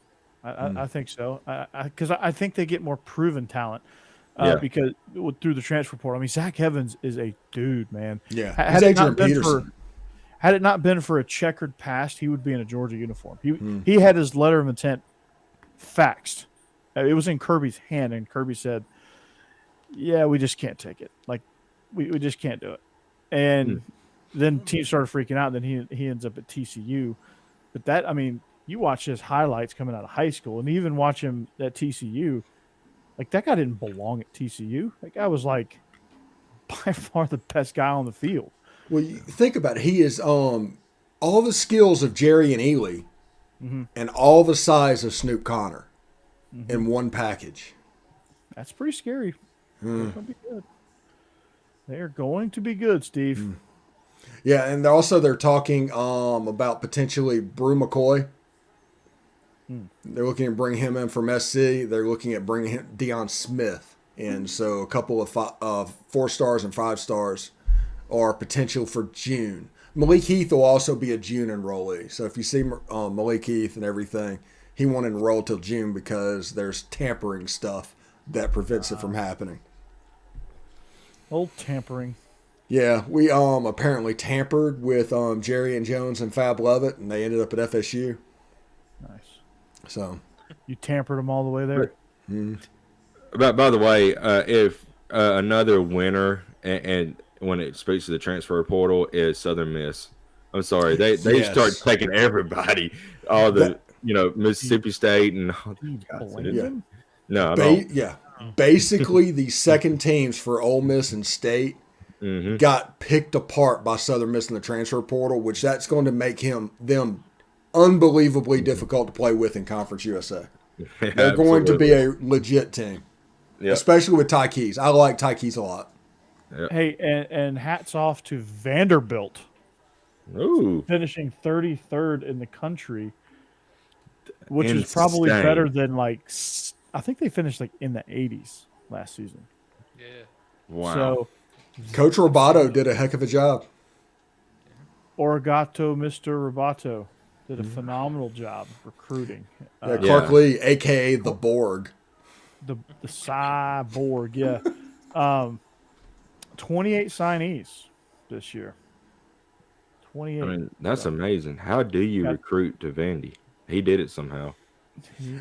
I think so. Because I think they get more proven talent because through the transfer portal. I mean, Zach Evans is a dude, man. Yeah, Had it not been for a checkered past, he would be in a Georgia uniform. He had his letter of intent faxed. It was in Kirby's hand, and Kirby said, "Yeah, we just can't take it. Like, we just can't do it." And then teams started freaking out. And then he ends up at TCU. But that, I mean, you watch his highlights coming out of high school, and even watch him at TCU. Like, that guy didn't belong at TCU. That guy was like by far the best guy on the field. Well, you think about it. He is all the skills of Jerry and Ely and all the size of Snoop Connor in one package. That's pretty scary. They're going to be good. They're going to be good, Steve. Yeah, and they're talking about potentially Brew McCoy. They're looking at bringing him in from SC. They're looking at bringing him Deion Smith in. So a couple of 4 stars and 5 stars are potential for June. Malik Heath will also be a June enrollee. So if you see Malik Heath and everything, he won't enroll till June because there's tampering stuff that prevents it from happening. Old tampering. Yeah, we apparently tampered with Jerry and Jones and Fab Lovett, and they ended up at FSU. Nice. So you tampered them all the way there. By the way, if another winner and when it speaks to the transfer portal is Southern Miss. I'm sorry, they start taking everybody, all the Mississippi State and all the, no, I don't. Basically the second teams for Ole Miss and State got picked apart by Southern Miss in the transfer portal, which that's going to make them unbelievably difficult to play with in Conference USA. They're going to be a legit team, especially with Ty Keys. I like Ty Keys a lot. Yep. Hey, and hats off to Vanderbilt. Ooh. Finishing 33rd in the country, which is probably better than I think they finished in the 80s last season. Yeah. Wow. So Coach Roboto did a heck of a job. Origato, Mr. Roboto, did a phenomenal job recruiting. Clark Lee, a.k.a. the Borg. The Cyborg, yeah. 28 signees this year. 28. I mean, that's amazing. How do you recruit to Vandy? He did it somehow.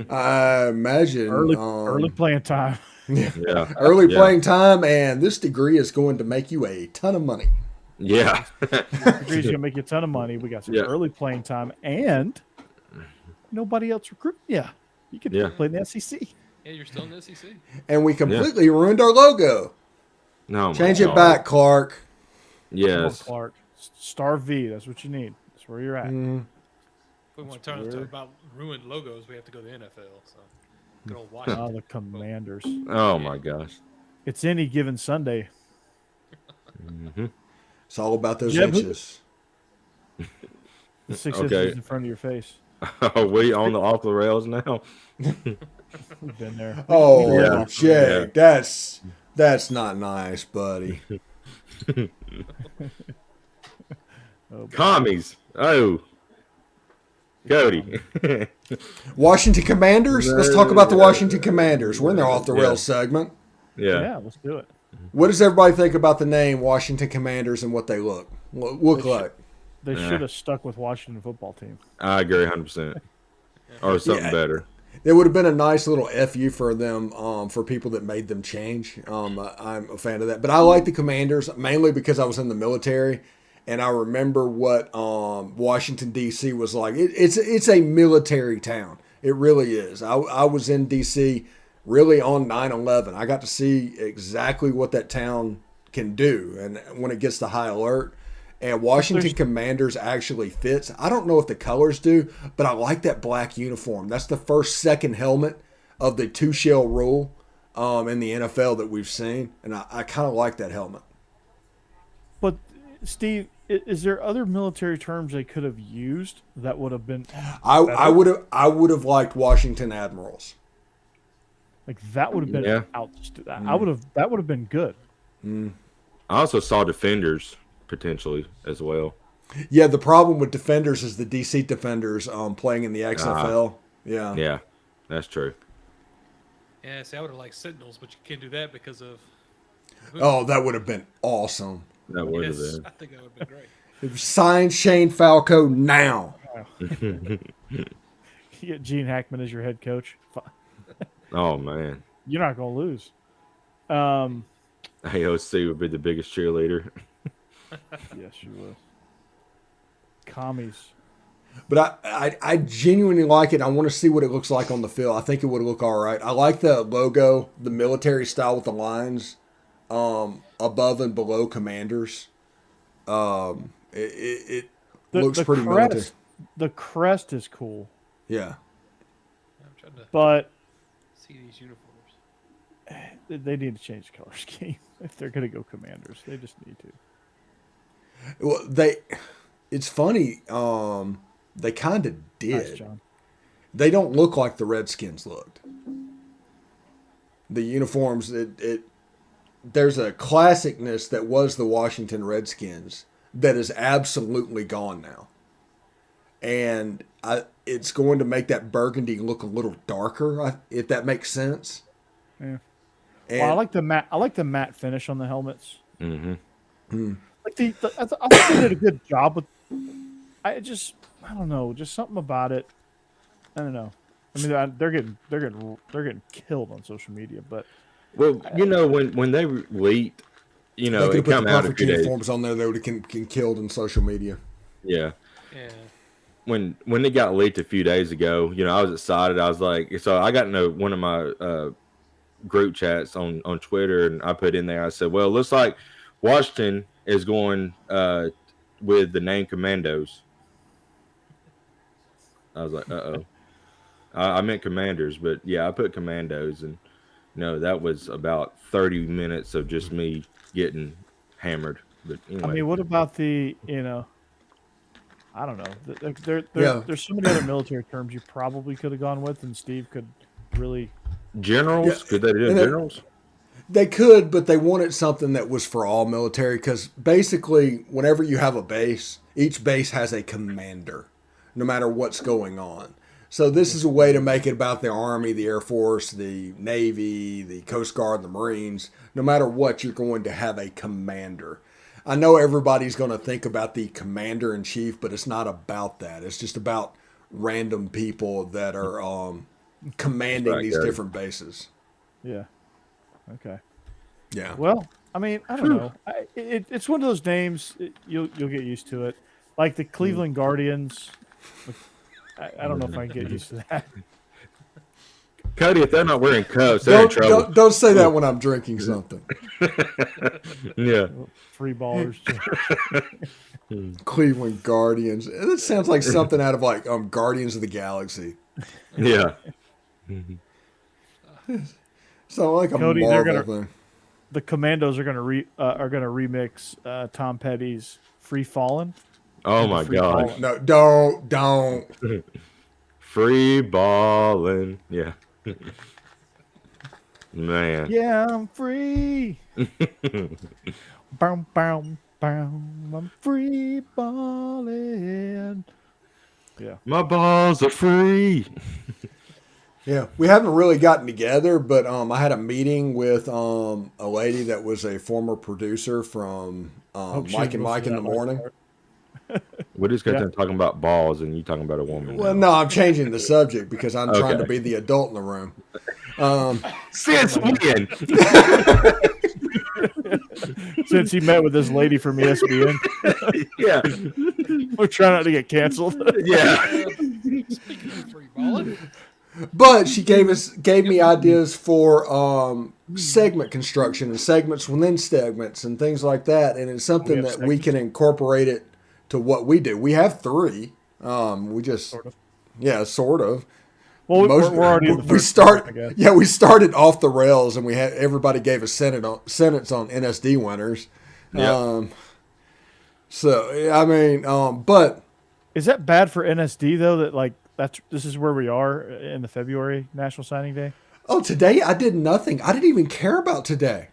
I imagine early playing time. Early playing time, and this degree is going to make you a ton of money. Yeah. Degree's going to make you a ton of money. We got some early playing time, and nobody else recruit. Yeah, you can play in the SEC. Yeah, you're still in the SEC. And we completely ruined our logo. No, change it back, Clark. Yes, Clark. Star V. That's what you need. That's where you're at. If we want to turn to about ruined logos, we have to go to the NFL. So, good old Washington. Oh, the Commanders. Oh my gosh. It's any given Sunday. It's all about those inches. The 6 inches in front of your face. Are we on the off the rails now? We've been there. Oh, Jay, that's not nice, buddy. Commies. Oh. Cody. Washington Commanders? Let's talk about the Washington Commanders. We're in their off the rails segment. Yeah, let's do it. What does everybody think about the name Washington Commanders and what they look like? They should have stuck with Washington football team. I agree 100%. Or something better. It would have been a nice little FU for them, for people that made them change. I'm a fan of that. But I like the Commanders mainly because I was in the military, and I remember what Washington, D.C. was like. It's a military town. It really is. I was in D.C. really on 9/11. I got to see exactly what that town can do, and when it gets to high alert. And Washington Commanders actually fits. I don't know if the colors do, but I like that black uniform. That's the second helmet of the 2 shell rule in the NFL that we've seen, and I kind of like that helmet. But Steve, is there other military terms they could have used that would have been? I would have liked Washington Admirals. Like that would have been that would have been good. I also saw Defenders potentially as well. Yeah, the problem with Defenders is the DC Defenders playing in the XFL. Yeah, that's true. Yeah, see, I would have liked Sentinels, but you can't do that because of. Oh, that would have been awesome. That would have been. I think that would have been great. Sign Shane Falco now. You get Gene Hackman as your head coach. Oh man, you're not gonna lose. AOC would be the biggest cheerleader. Yes, you would. Commies. But I genuinely like it. I want to see what it looks like on the field. I think it would look all right. I like the logo, the military style with the lines above and below Commanders. It looks pretty military. The crest is cool. Yeah. I'm trying to but see these uniforms. They need to change the color scheme if they're going to go Commanders. They just need to. Well, it's funny. They kind of did. Nice, John. They don't look like the Redskins looked. The uniforms, there's a classicness that was the Washington Redskins that is absolutely gone now. And it's going to make that burgundy look a little darker, if that makes sense. Yeah. And, I like the matte finish on the helmets. Mm-hmm. Like I think they did a good job with. I don't know, just something about it. I don't know. I mean, they're getting killed on social media, but when they leaked, it come out a few days. Uniforms on there, they would have been killed in social media. Yeah. Yeah. When it got leaked a few days ago, I was excited. I was like, so I got into one of my group chats on Twitter, and I put in there, I said, well, it looks like Washington is going with the name Commandos. I was like, uh-oh. I meant Commanders, but yeah, I put Commandos, and that was about 30 minutes of just me getting hammered. But anyway. I mean, what about the, I don't know. There's so many other military terms you probably could have gone with, and Steve could really. Generals? Yeah. Could they do generals? They could, but they wanted something that was for all military, because basically, whenever you have a base, each base has a commander, no matter what's going on. So this is a way to make it about the Army, the Air Force, the Navy, the Coast Guard, the Marines. No matter what, you're going to have a commander. I know everybody's going to think about the commander-in-chief, but it's not about that. It's just about random people that are commanding these different bases. Yeah. Okay. Yeah. Well, I mean, I don't know. It's one of those names. You'll get used to it. Like the Cleveland Guardians. I don't know if I can get used to that. Cody, if they're not wearing cuffs, they're in trouble. Don't say that when I'm drinking something. Yeah. Free ballers. Cleveland Guardians. It sounds like something out of like Guardians of the Galaxy. Yeah. So like a Cody, Marvel thing. The Commandos are gonna remix Tom Petty's "Free Fallin'." Oh my gosh! No, don't. Free ballin', yeah. Man. Yeah, I'm free. Bow, bow, bow. I'm free ballin'. Yeah. My balls are free. Yeah, we haven't really gotten together, but I had a meeting with a lady that was a former producer from Mike and Mike in the Morning. We just got them talking about balls, and you talking about a woman. Well, no, I'm changing the subject because I'm trying to be the adult in the room. Since when? Since he met with this lady from ESPN. Yeah. We're trying not to get canceled. Yeah. Speaking of free balling. But she gave me ideas for segment construction and segments within segments and things like that. And it's something that we can incorporate it to what we do. We have 3. We just, sort of. Well, we're already in the first segment, I guess. Yeah, we started off the rails, and everybody gave a sentence on NSD winners. Yep. So I mean, but is that bad for NSD though? That like this is where we are in the February National Signing Day. Oh, today I did nothing. I didn't even care about today.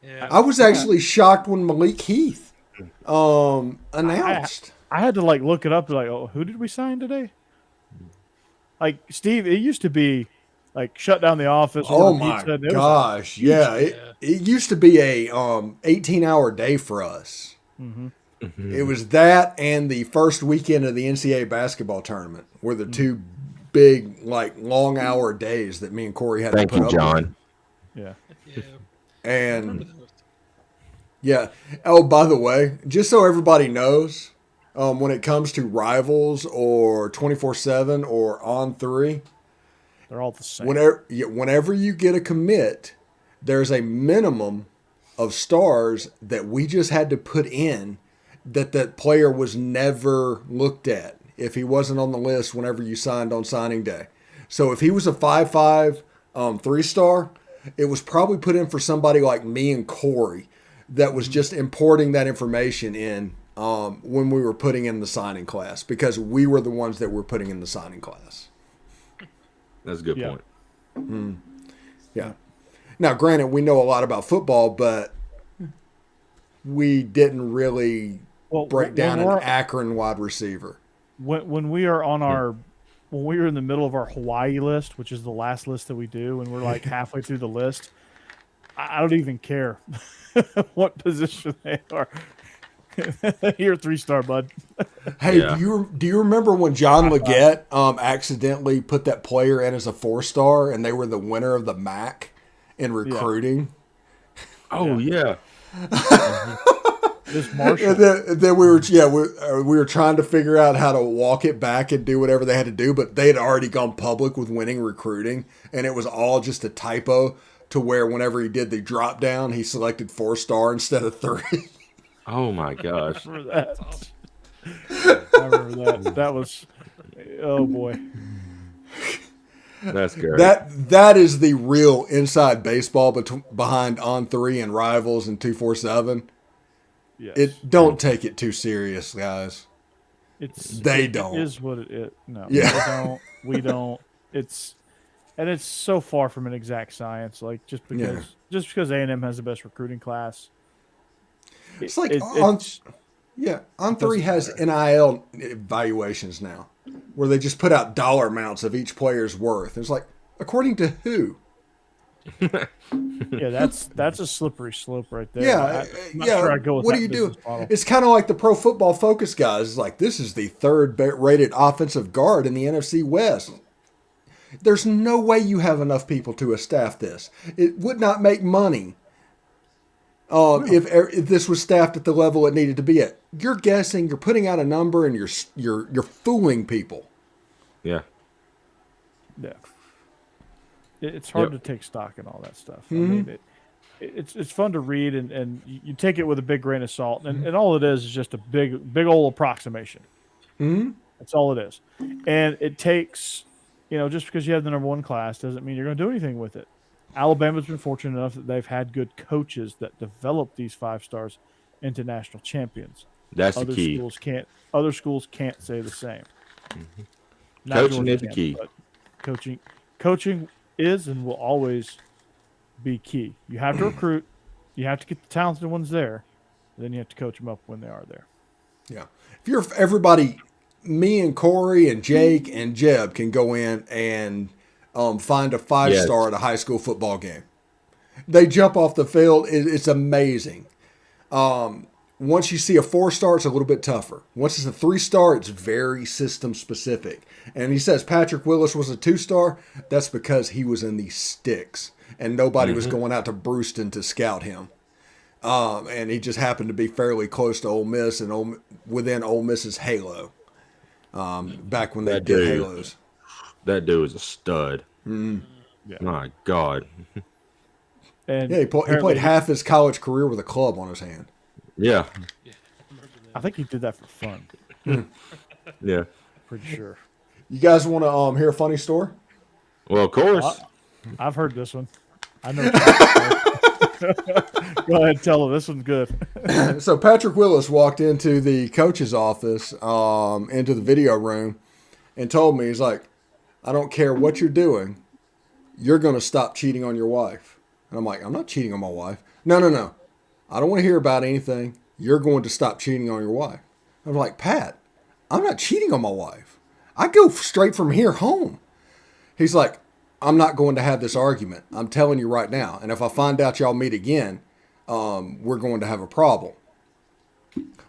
Yeah. I was actually shocked when Malik Heath announced. I had to like look it up. Like, oh, who did we sign today? Like Steve, it used to be like shut down the office. Oh my gosh, yeah. It used to be a 18-hour day for us. Mm-hmm. It was that and the first weekend of the NCAA basketball tournament were the two big, like, long-hour days that me and Corey had to put up with. Thank you, John. Yeah. And, yeah. Oh, by the way, just so everybody knows, when it comes to Rivals or 24/7 or On3, they're all the same. Whenever you get a commit, there's a minimum of stars that we just had to put in that player was never looked at if he wasn't on the list whenever you signed on signing day. So if he was a 5.5 3-star, it was probably put in for somebody like me and Corey that was just importing that information in when we were putting in the signing class, because we were the ones that were putting in the signing class. That's a good point. Yeah. Now, granted, we know a lot about football, but we didn't really break down an Akron wide receiver. When we are on when we were in the middle of our Hawaii list, which is the last list that we do, and we're like halfway through the list, I don't even care what position they are. You're a 3-star, bud. Hey, do you remember when John Leggett accidentally put that player in as a 4-star, and they were the winner of the MAC in recruiting? Yeah. Oh yeah. This Marshall. And then we were trying to figure out how to walk it back and do whatever they had to do, but they had already gone public with winning recruiting, and it was all just a typo to where whenever he did the drop down, he selected 4-star instead of 3. Oh my gosh. I remember that. I remember that. That was, oh boy. That's great. That is the real inside baseball behind On3 and Rivals and 247. Yes. Don't take it too serious, guys. They don't. It is what it is. No. Yeah. We don't. It's so far from an exact science. Like just because A&M has the best recruiting class. It's like On3 has NIL evaluations now, where they just put out dollar amounts of each player's worth. It's like, according to who? Yeah, that's a slippery slope right there. Yeah, I'm not sure I'd go with what that do you do? model. It's kind of like the Pro Football Focus guys. It's like, this is the third-rated offensive guard in the NFC West. There's no way you have enough people to staff this. It would not make money if this was staffed at the level it needed to be at. You're guessing, you're putting out a number, and you're fooling people. Yeah. Yeah. It's hard to take stock in all that stuff. I mean, it's fun to read, and you take it with a big grain of salt, and all it is just a big old approximation. Mm-hmm. That's all it is. And it takes, just because you have the number 1 class doesn't mean you're going to do anything with it. Alabama's been fortunate enough that they've had good coaches that develop these 5-stars into national champions. That's the key. Other schools can't say the same. Mm-hmm. Coaching is the key. Coaching is and will always be key. You have to recruit. You have to get the talented ones there. Then you have to coach them up when they are there. Yeah. If everybody, me and Corey and Jake and Jeb can go in and find a 5-star at a high school football game. They jump off the field. It's amazing. Once you see a 4-star, it's a little bit tougher. Once it's a 3-star, it's very system specific. And he says Patrick Willis was a 2-star. That's because he was in the sticks and nobody was going out to Brewston to scout him. And he just happened to be fairly close to Ole Miss and within Ole Miss's halo. Back when they did halos. That dude was a stud. Mm. Yeah. My God. And he played half his college career with a club on his hand. Yeah. I think he did that for fun. Yeah. Pretty sure. You guys want to hear a funny story? Well, of course. I've heard this one. I know. Go ahead and tell them. This one's good. So Patrick Willis walked into the coach's office, into the video room, and told me, he's like, I don't care what you're doing. You're going to stop cheating on your wife. And I'm like, I'm not cheating on my wife. No. I don't want to hear about anything. You're going to stop cheating on your wife. I'm like, Pat, I'm not cheating on my wife. I go straight from here home. He's like, I'm not going to have this argument. I'm telling you right now. And if I find out y'all meet again, we're going to have a problem.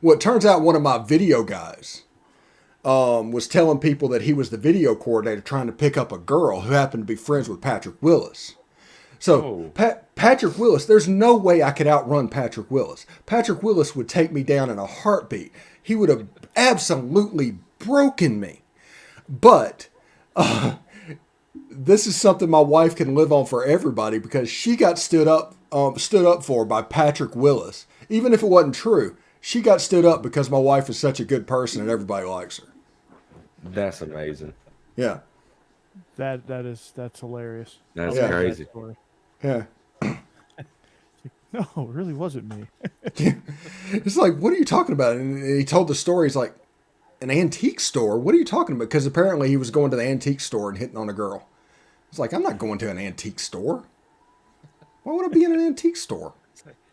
Well, it turns out one of my video guys was telling people that he was the video coordinator trying to pick up a girl who happened to be friends with Patrick Willis. So Patrick Willis, there's no way I could outrun Patrick Willis. Patrick Willis would take me down in a heartbeat. He would have absolutely broken me. But this is something my wife can live on for everybody, because she got stood up for by Patrick Willis. Even if it wasn't true, she got stood up because my wife is such a good person and everybody likes her. That's amazing. Yeah. That's hilarious. That's crazy. Yeah. No, it really wasn't me. It's like, what are you talking about? And he told the story. He's like, an antique store? What are you talking about? Because apparently he was going to the antique store and hitting on a girl. It's like, I'm not going to an antique store. Why would I be in an antique store?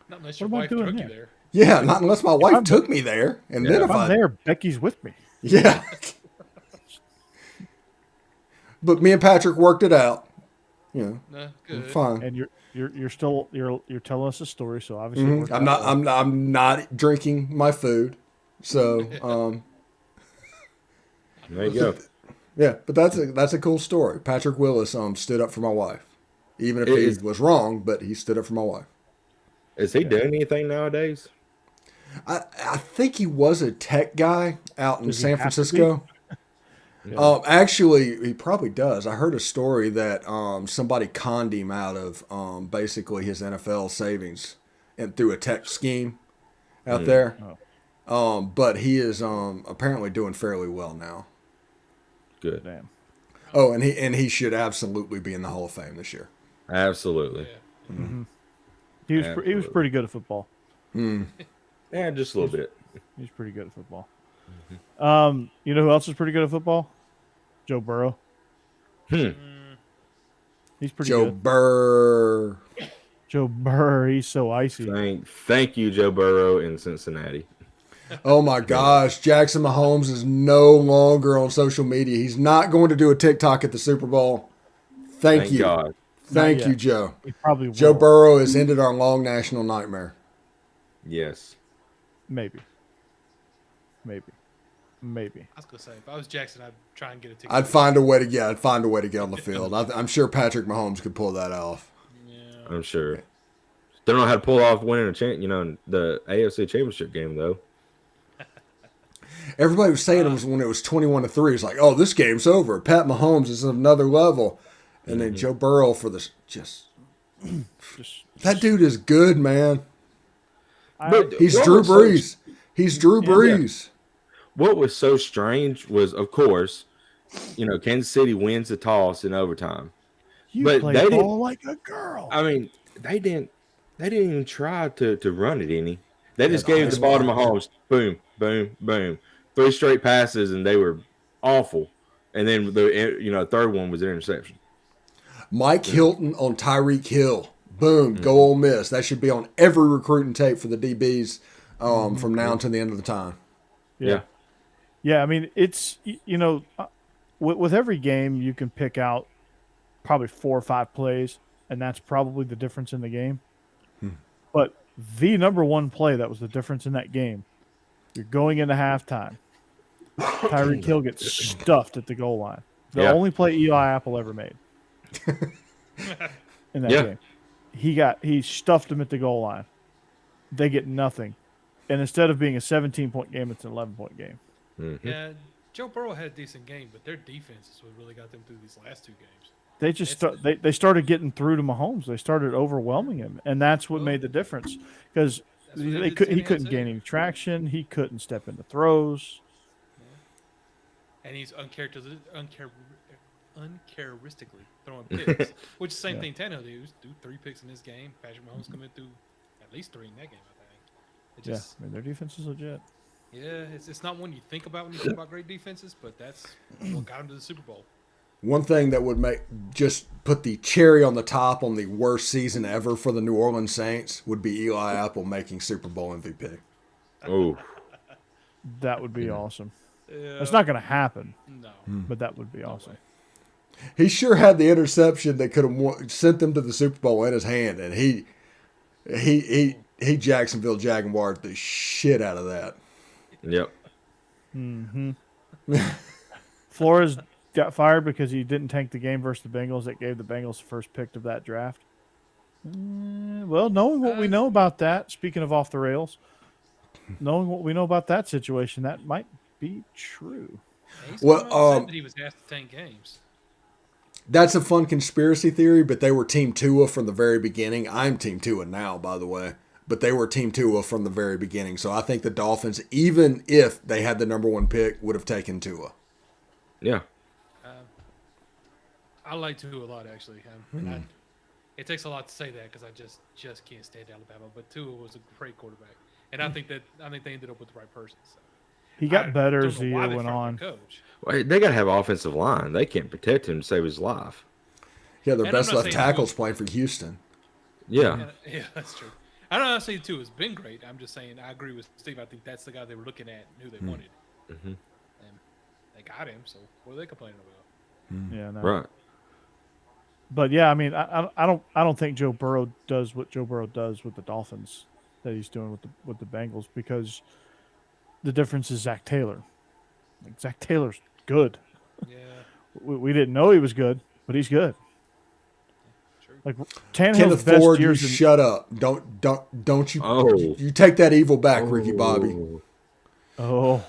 Not unless your wife took you there. Yeah, not unless my wife took me there. And then if I'm there, Becky's with me. Yeah. But me and Patrick worked it out. You know, good. Fine. And you're still telling us a story, so obviously I'm not drinking my food. So there you go. Yeah, but that's a cool story. Patrick Willis stood up for my wife, even if he was wrong, but he stood up for my wife. Is he doing anything nowadays? I think he was a tech guy out in San Francisco. Yeah. Actually, he probably does. I heard a story that somebody conned him out of basically his NFL savings and through a tech scheme out there. But he is apparently doing fairly well now. Good. Damn. Oh, and he should absolutely be in the Hall of Fame this year. Absolutely. Yeah. Mm-hmm. He was pretty good at football. Yeah, just a little bit. He was pretty good at football. You know who else is pretty good at football? Joe Burrow. He's pretty Joe good. Joe Burrow, he's so icy. Thank you, Joe Burrow in Cincinnati. Oh my gosh, Jackson Mahomes is no longer on social media. He's not going to do a TikTok at the Super Bowl. Thank you. God. Thank you, Joe. He probably will. Joe Burrow has ended our long national nightmare. Yes. Maybe. I was gonna say, if I was Jackson, I'd try and get a ticket. I'd find a way to get on the field. I'm sure Patrick Mahomes could pull that off. Yeah. I'm sure. Don't know how to pull off winning the AFC Championship game though. Everybody was saying it was when it was 21-3. It's like, oh, this game's over. Pat Mahomes is at another level, and then Joe Burrow for this that dude is good, man. But He's Drew Brees. He's Drew Brees. Yeah. What was so strange was, of course, Kansas City wins the toss in overtime. But they didn't like a girl. I mean, they didn't even try to run it any. They just gave the ball to Mahomes. Boom, boom, boom. 3 straight passes, and they were awful. And then the third one was an interception. Mike Hilton on Tyreek Hill. Boom, go Ole Miss. That should be on every recruiting tape for the DBs from now until the end of the time. Yeah. I mean, it's with every game you can pick out probably 4 or 5 plays, and that's probably the difference in the game. But the number one play that was the difference in that game, you're going into halftime. Tyreek Hill gets stuffed at the goal line. The only play Eli Apple ever made in that game. He stuffed him at the goal line. They get nothing. And instead of being a 17-point game, it's an 11-point game. Yeah, Joe Burrow had a decent game, but their defense is what really got them through these last 2 games. They just they started getting through to Mahomes. They started overwhelming him, and that's what made the difference. Because he couldn't gain any traction. He couldn't step into throws. And he's uncharacteristically throwing picks, which is the same thing Tannehill do 3 picks in this game. Patrick Mahomes coming through at least 3 in that game, I think. It just, I mean, their defense is legit. Yeah, it's not one you think about when you think about great defenses, but that's what got them to the Super Bowl. One thing that would just put the cherry on the top on the worst season ever for the New Orleans Saints would be Eli Apple making Super Bowl MVP. Oh, that would be awesome. Yeah. It's not going to happen. No, but that would be awesome. He sure had the interception that could have sent them to the Super Bowl in his hand, and he Jacksonville Jaguared the shit out of that. Yep. Mm-hmm. Flores got fired because he didn't tank the game versus the Bengals. That gave the Bengals the first pick of that draft. Well, knowing what we know about that, speaking of off the rails, knowing what we know about that situation, that might be true. Well, that he was asked to tank games. That's a fun conspiracy theory, but they were Team Tua from the very beginning. I'm Team Tua now, by the way. But they were Team Tua from the very beginning. So I think the Dolphins, even if they had the number 1 pick, would have taken Tua. Yeah. I like Tua a lot, actually. And it takes a lot to say that because I just can't stand Alabama. But Tua was a great quarterback, and I think they ended up with the right person. So. He got better as the year went on. Coach. Well, they got to have offensive line. They can't protect him to save his life. Yeah, their best left tackle's playing for Houston. Yeah. Yeah, that's true. I'm not saying Tua has been great. I'm just saying I agree with Steve. I think that's the guy they were looking at and who they wanted. Mm-hmm. And they got him, so what are they complaining about? Yeah, no. Right. But yeah, I mean, I don't think Joe Burrow does what Joe Burrow does with the Dolphins that he's doing with the Bengals, because the difference is Zach Taylor. Like, Zach Taylor's good. Yeah. We didn't know he was good, but he's good. True. Like Tannehill's Kenneth best Ford, you years. shut up! Don't you? Oh. You take that evil back, Ricky Bobby. That'd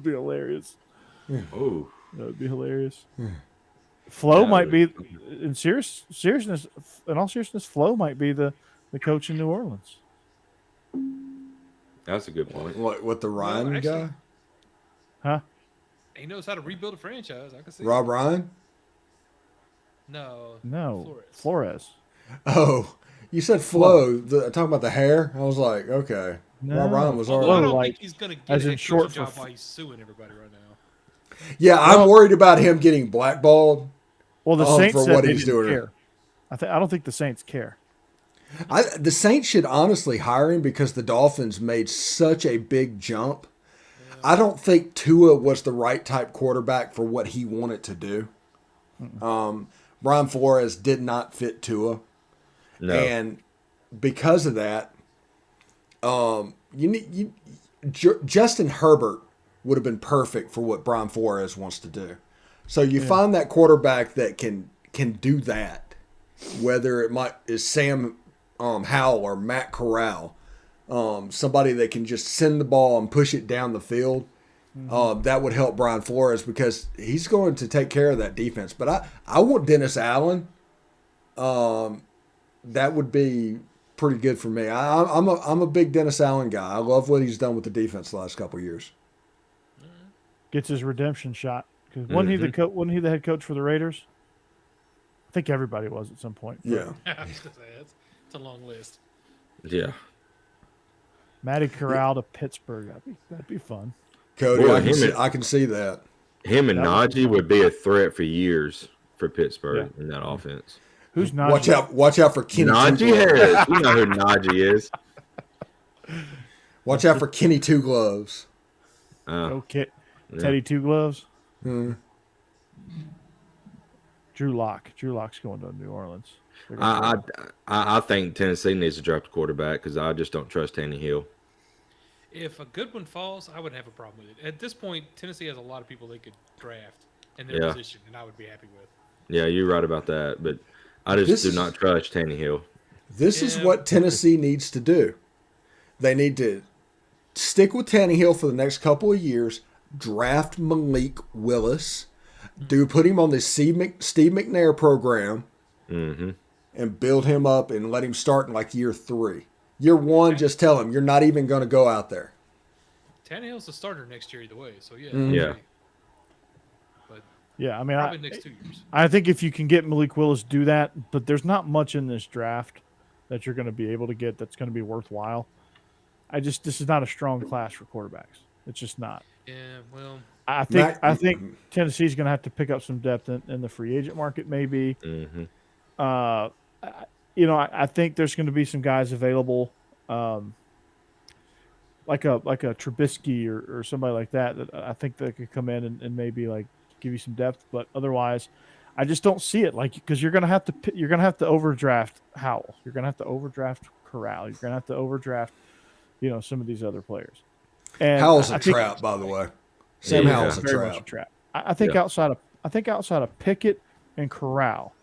be hilarious. Oh, that'd be hilarious. Flo might be, in seriousness, in all seriousness, Flo might be the coach in New Orleans. that's a good point. What the Ryan guy? Huh? He knows how to rebuild a franchise. I can see. Rob Ryan? No, Flores. Oh, you said Flo. Talking about the hair. I was like, okay. No. Rob Ryan was already. I don't like, think he's going to get as a in short job for while he's suing everybody right now. Yeah, I'm worried about him getting blackballed. Well, the Saints for said what they he's didn't doing. care. I don't think the Saints care. The Saints should honestly hire him because the Dolphins made such a big jump. Yeah. I don't think Tua was the right type quarterback for what he wanted to do. Brian Flores did not fit Tua. No. And because of that, Justin Herbert would have been perfect for what Brian Flores wants to do. So you find that quarterback that can do that, whether it is Sam Howell or Matt Corral, somebody that can just send the ball and push it down the field. That would help Brian Flores because he's going to take care of that defense. But I want Dennis Allen. That would be pretty good for me. I'm a big Dennis Allen guy. I love what he's done with the defense the last couple of years. Gets his redemption shot. Because wasn't he the head coach for the Raiders? I think everybody was at some point. Yeah. It's a long list. Yeah. Matty Corral to Pittsburgh. That'd be fun. Cody, Boy, I can see that. Him and Najee would be a threat for years for Pittsburgh in that offense. Who's Najee? Watch out for Kenny. Najee Harris. You know who Najee is. Watch out for Kenny Two Gloves. Okay. Teddy Two Gloves. Hmm. Drew Lock's going to New Orleans. I think Tennessee needs to draft a quarterback because I just don't trust Tannehill. If a good one falls, I wouldn't have a problem with it. At this point, Tennessee has a lot of people they could draft in their position, and I would be happy with. Yeah, you're right about that, but I just do not trust Tannehill. This is what Tennessee needs to do. They need to stick with Tannehill for the next couple of years, draft Malik Willis, put him on the Steve McNair program, and build him up and let him start in like year 3. Year 1, just tell him you're not even going to go out there. Tannehill's the starter next year either way. So yeah. Yeah. But Yeah, I mean, probably next 2 years. I think if you can get Malik Willis, do that. But there's not much in this draft that you're going to be able to get that's going to be worthwhile. This is not a strong class for quarterbacks. It's just not. Yeah, well, I think Tennessee's going to have to pick up some depth in the free agent market, maybe. Mm-hmm. I think there's going to be some guys available, like a Trubisky or somebody like that I think that could come in and maybe like give you some depth. But otherwise, I just don't see it. Like, because you're going to have to overdraft Howell. You're going to have to overdraft Corral. You're going to have to overdraft, some of these other players. And Howell's a trap, by the way. Sam Howell's a very much a trap. I think outside of Pickett and Corral,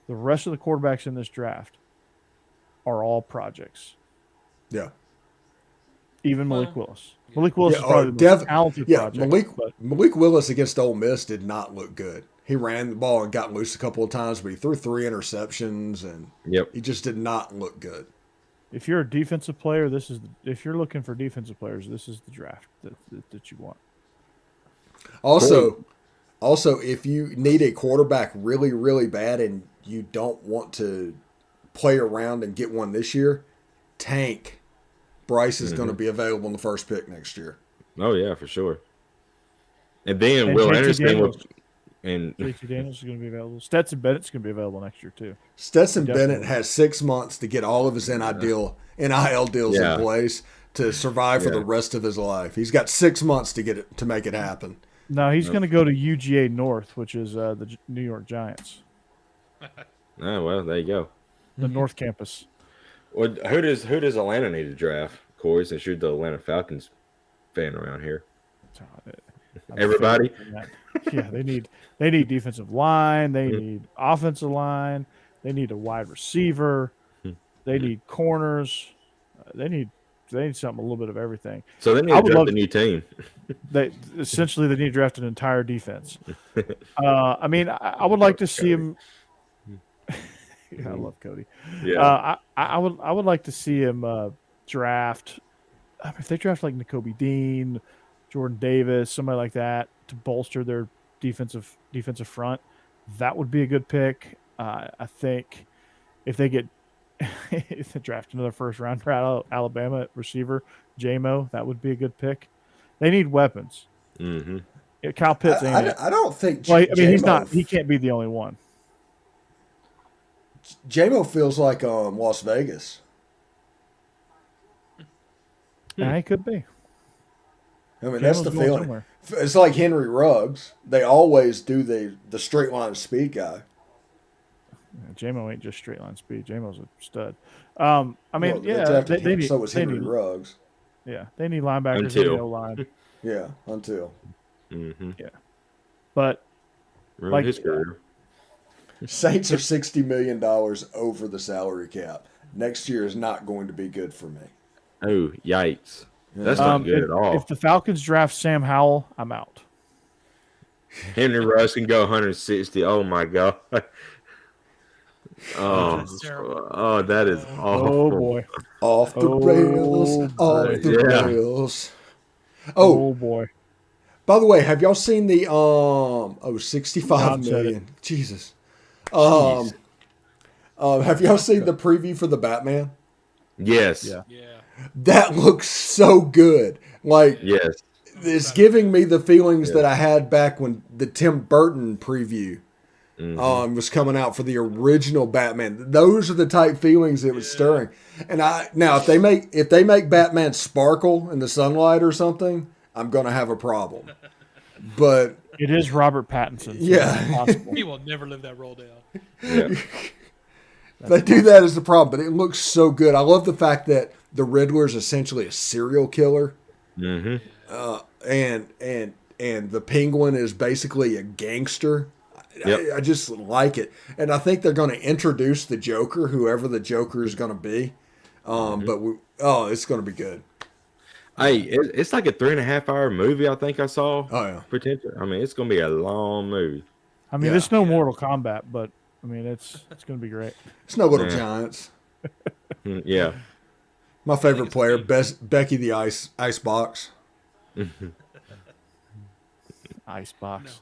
the rest of the quarterbacks in this draft are all projects. Yeah. Even Malik Willis. Malik Willis is probably the most talented project. Malik Willis against Ole Miss did not look good. He ran the ball and got loose a couple of times, but he threw 3 interceptions, and he just did not look good. If you're a defensive player, if you're looking for defensive players, this is the draft that you want. Also, if you need a quarterback really, really bad and you don't want to play around and get one this year, tank. Bryce is going to be available in the first pick next year. Oh, yeah, for sure. And then Will Anderson JT Daniels is going to be available. Stetson Bennett's going to be available next year, too. Stetson Bennett has 6 months to get all of his NIL deals in place to survive for the rest of his life. He's got 6 months to make it happen. No, he's going to go to UGA North, which is the New York Giants. Oh, well, there you go. The North Campus. Well, who does Atlanta need to draft, Corey, since you're the Atlanta Falcons fan around here? Everybody? Yeah, they need defensive line. They need offensive line. They need a wide receiver. They need corners. They need something, a little bit of everything. So they need to draft a new team. They need to draft an entire defense. I mean, I would like to see him. I love Cody. Yeah. I would like to see him draft. If they draft like Nakobe Dean, Jordan Davis, somebody like that to bolster their defensive front, that would be a good pick. I think if they draft another first rounder out of Alabama receiver, J-Mo, that would be a good pick. They need weapons. Mm-hmm. Yeah, Kyle Pitts ain't it. I don't think. Well, I mean, he's not. He can't be the only one. J-Mo feels like Las Vegas. Yeah, he could be. I mean, that's the feeling. Somewhere. It's like Henry Ruggs. They always do the straight line speed guy. Yeah, J-Mo ain't just straight line speed. J-Mo's a stud. I mean, they need. So was Henry Ruggs. Yeah, they need linebackers. They need O-line. Yeah, until. Mm-hmm. Yeah, but like his career. Saints are $60 million over the salary cap. Next year is not going to be good for me. Oh, yikes. That's not good at all. If the Falcons draft Sam Howell, I'm out. Henry Ruggs can go 160. Oh, my God. Oh, that is awful. Oh, boy. Off the rails. Off the rails. Oh, boy. By the way, have y'all seen the $65 million? Jesus. Have y'all seen the preview for the Batman? Yes. Yeah. That looks so good. Like, yes, it's giving me the feelings that I had back when the Tim Burton preview was coming out for the original Batman. Those are the type feelings it was stirring. And if they make Batman sparkle in the sunlight or something, I'm gonna have a problem. But it is Robert Pattinson. So he will never live that role down. Yeah. They do that as the problem, but it looks so good. I love the fact that the Riddler is essentially a serial killer, and the Penguin is basically a gangster. Yep. I just like it, and I think they're going to introduce the Joker, whoever the Joker is going to be. But it's going to be good. Hey, it's like a 3.5-hour movie. I think I saw. Oh yeah, potential. I mean, it's going to be a long movie. I mean, there's no Mortal Kombat, but I mean, it's going to be great. It's no Little Giants. Yeah. My favorite player, Becky the Icebox. Icebox.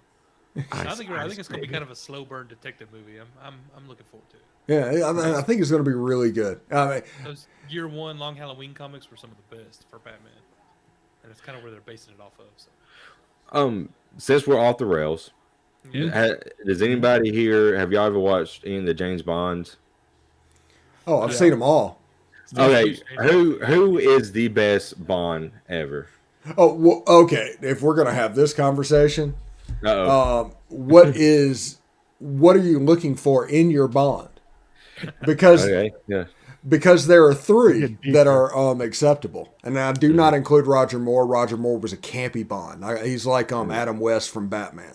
No. I think you're right. I think it's going to be kind of a slow burn detective movie. I'm looking forward to it. Yeah, I think it's going to be really good. Those year one Long Halloween comics were some of the best for Batman, and it's kind of where they're basing it off of. So. Since we're off the rails, does anybody here have y'all ever watched any of the James Bonds? Oh, I've seen them all. Okay, who is the best Bond ever? Oh, well, okay. If we're gonna have this conversation, what are you looking for in your Bond? Because because there are three that are acceptable, and I do not include Roger Moore. Roger Moore was a campy Bond. He's like Adam West from Batman.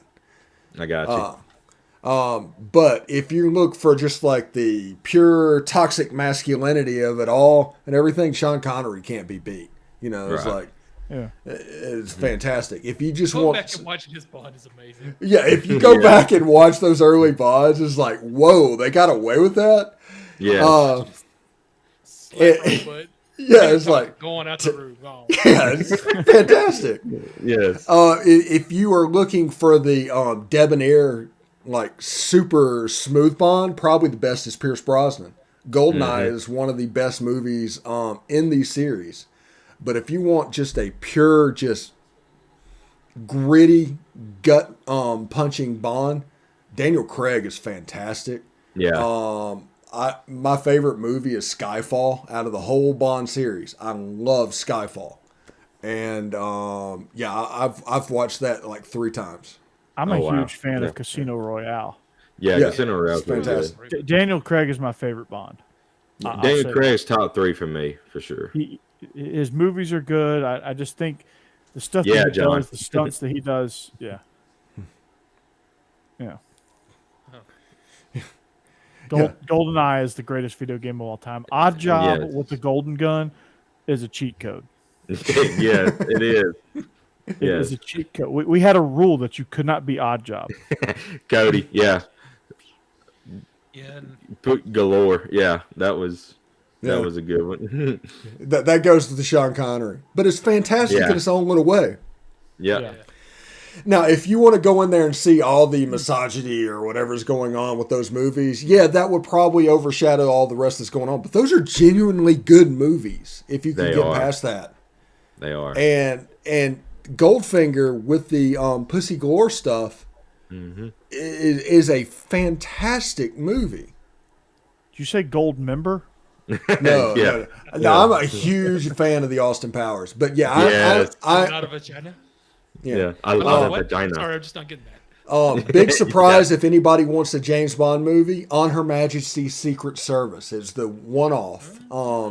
I got you. But if you look for just like the pure toxic masculinity of it all and everything, Sean Connery can't be beat. You know, it's like, it's fantastic. If you just Going back and watching his Bond is amazing. Yeah, if you go back and watch those early Bonds, it's like, whoa, they got away with that. Yeah. It's like going out the room. Oh. Yeah, it's fantastic. Yes. If you are looking for the debonair, like super smooth Bond, probably the best is Pierce Brosnan. Goldeneye is one of the best movies in the series. But if you want just a pure, just gritty, gut punching Bond, Daniel Craig is fantastic. Yeah. My favorite movie is Skyfall out of the whole Bond series. I love Skyfall. And I've watched that like 3 times. I'm a huge fan of Casino Royale. Yeah, Casino Royale is fantastic. Daniel Craig is my favorite Bond. Daniel Craig's top 3 for me, for sure. His movies are good. I just think the stuff that he does, the stunts that he does, Yeah. GoldenEye is the greatest video game of all time. Odd Job with the golden gun is a cheat code. Yes, it is. It is a cheat code. We had a rule that you could not be Odd Job. Cody, Yeah. Put galore. Yeah, that was a good one. that goes to the Sean Connery. But it's fantastic in its own little way. Yeah. Now, if you want to go in there and see all the misogyny or whatever's going on with those movies, that would probably overshadow all the rest that's going on. But those are genuinely good movies if you can get past that. They are. And Goldfinger with the Pussy Galore stuff is a fantastic movie. Did you say Gold Member? No, I'm a huge fan of the Austin Powers. But out of vagina. Yeah, I love vagina. Sorry, I'm just not getting that. Big surprise if anybody wants a James Bond movie, On Her Majesty's Secret Service. It's the one-off.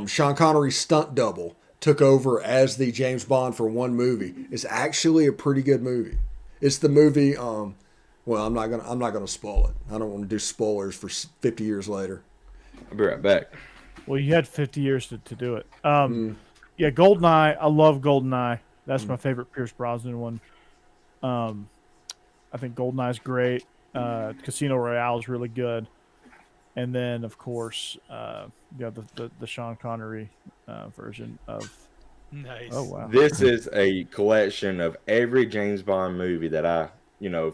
Sean Connery's stunt double took over as the James Bond for one movie. It's actually a pretty good movie. It's the movie. Well, I'm not gonna spoil it. I don't want to do spoilers for 50 years later. I'll be right back. Well, you had 50 years to do it. Yeah, GoldenEye. I love GoldenEye. That's my favorite Pierce Brosnan one. I think GoldenEye's great. Casino Royale is really good. And then, of course, the Sean Connery version of. Nice. Oh, wow. This is a collection of every James Bond movie that I,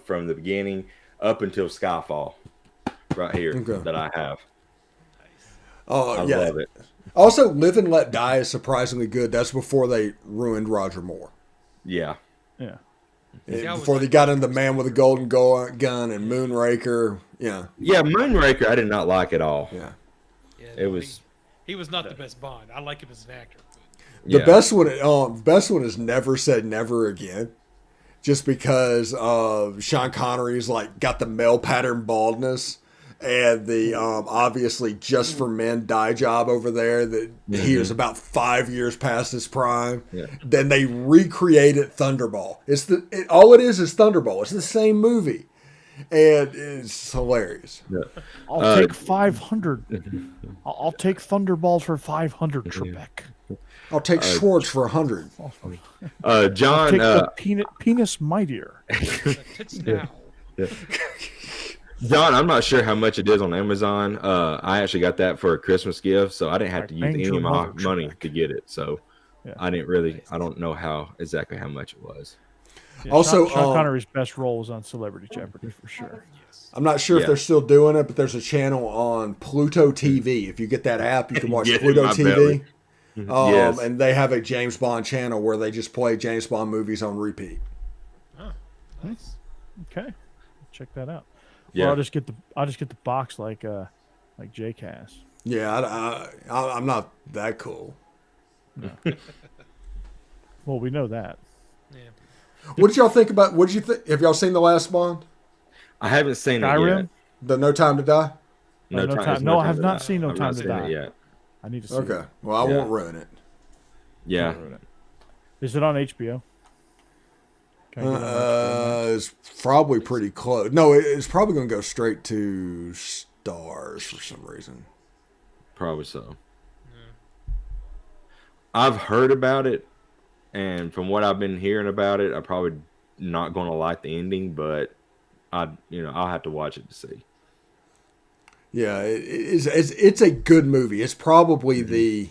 from the beginning up until Skyfall, right here that I have. I love it. Also, Live and Let Die is surprisingly good. That's before they ruined Roger Moore. Yeah. Before they got into The Man with a Golden Gun and Moonraker. Yeah. Yeah, Moonraker I did not like at all. Yeah. He was not the best Bond. I like him as an actor. The best one is Never Said Never Again. Just because Sean Connery's got the male pattern baldness. And the obviously Just for Men dye job over there that he was about 5 years past his prime. Yeah. Then they recreated Thunderball. All it is Thunderball. It's the same movie, and it's hilarious. Yeah. I'll take 500. I'll take Thunderball for 500. Trebek. I'll take Schwartz for 100. John, I'll take the penis mightier. Tits now. John, I'm not sure how much it is on Amazon. I actually got that for a Christmas gift, so I didn't have to use any of my money to get it. So Yeah. I don't know exactly how much it was. Yeah, Also, Sean Connery's best role was on Celebrity Jeopardy for sure. Yes. I'm not sure if they're still doing it, but there's a channel on Pluto TV. If you get that app, you can watch Pluto TV. Yes. And they have a James Bond channel where they just play James Bond movies on repeat. Oh, nice. Okay, check that out. Yeah. Or I'll just get the box like JCass. Yeah, I'm not that cool. Well, we know that. Yeah. What did y'all think about? What did you think? Have y'all seen the last Bond? I haven't seen it Skyrim? yet. The No Time to Die? No Time. No, I have not seen No Time to Die yet. I need to see Okay. it. Well, I won't ruin it. Yeah. Is it on HBO? Can I get it on HBO? It's probably pretty close. No, it's probably going to go straight to Stars for some reason. Probably so. I've heard about it, and from what I've been hearing about it, I'm probably not going to like the ending, but I'll have to watch it to see. Yeah, it's a good movie. It's probably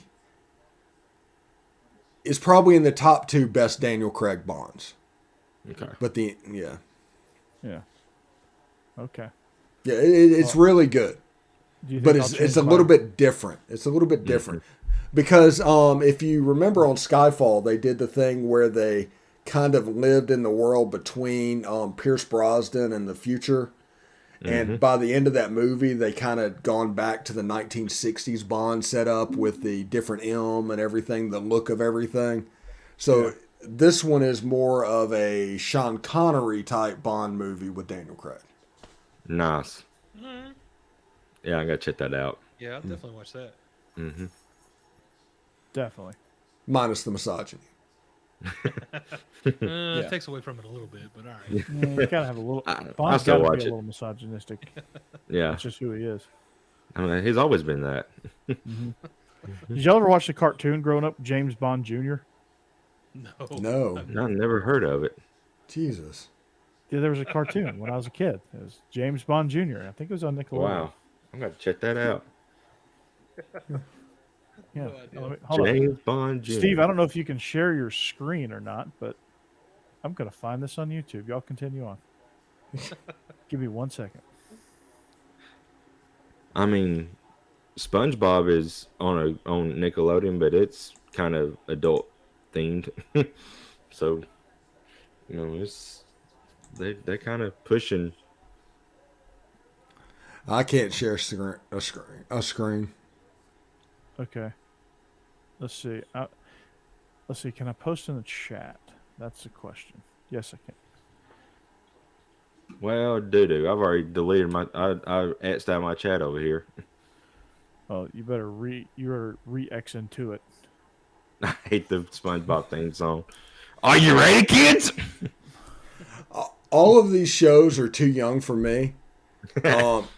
it's probably in the top 2 best Daniel Craig Bonds. Okay. But Yeah. Okay. Yeah, it's really good. Do you think But I'll it's change a my- little bit different. It's a little bit different. Because if you remember on Skyfall, they did the thing where they kind of lived in the world between Pierce Brosnan and the future. And by the end of that movie, they kind of gone back to the 1960s Bond setup with the different M and everything, the look of everything. So this one is more of a Sean Connery type Bond movie with Daniel Craig. Nice. Yeah, I got to check that out. Yeah, I'll definitely watch that. Mm-hmm. Definitely. Minus the misogyny. It takes away from it a little bit, but all right. Yeah, you gotta have a little. I Bond's still gotta watch be a it. little misogynistic. Yeah. That's just who he is. I mean, he's always been that. Did y'all ever watch the cartoon growing up, James Bond Jr.? No. I've never heard of it. Jesus. Yeah, there was a cartoon when I was a kid. It was James Bond Jr. I think it was on Nickelodeon. Wow. I'm going to check that out. Yeah. No idea. Hold on. James Bond Jr. Steve, I don't know if you can share your screen or not, but I'm going to find this on YouTube. Y'all continue on. Give me 1 second. I mean, SpongeBob is on Nickelodeon, but it's kind of adult themed. So, it's they're kind of pushing. I can't share a screen. Okay. Let's see. Can I post in the chat? That's the question. Yes, I can. Well, doo-doo. I've already deleted I X'd out my chat over here. Oh, you better re-X into it. I hate the SpongeBob theme song. Are you ready, kids? All of these shows are too young for me.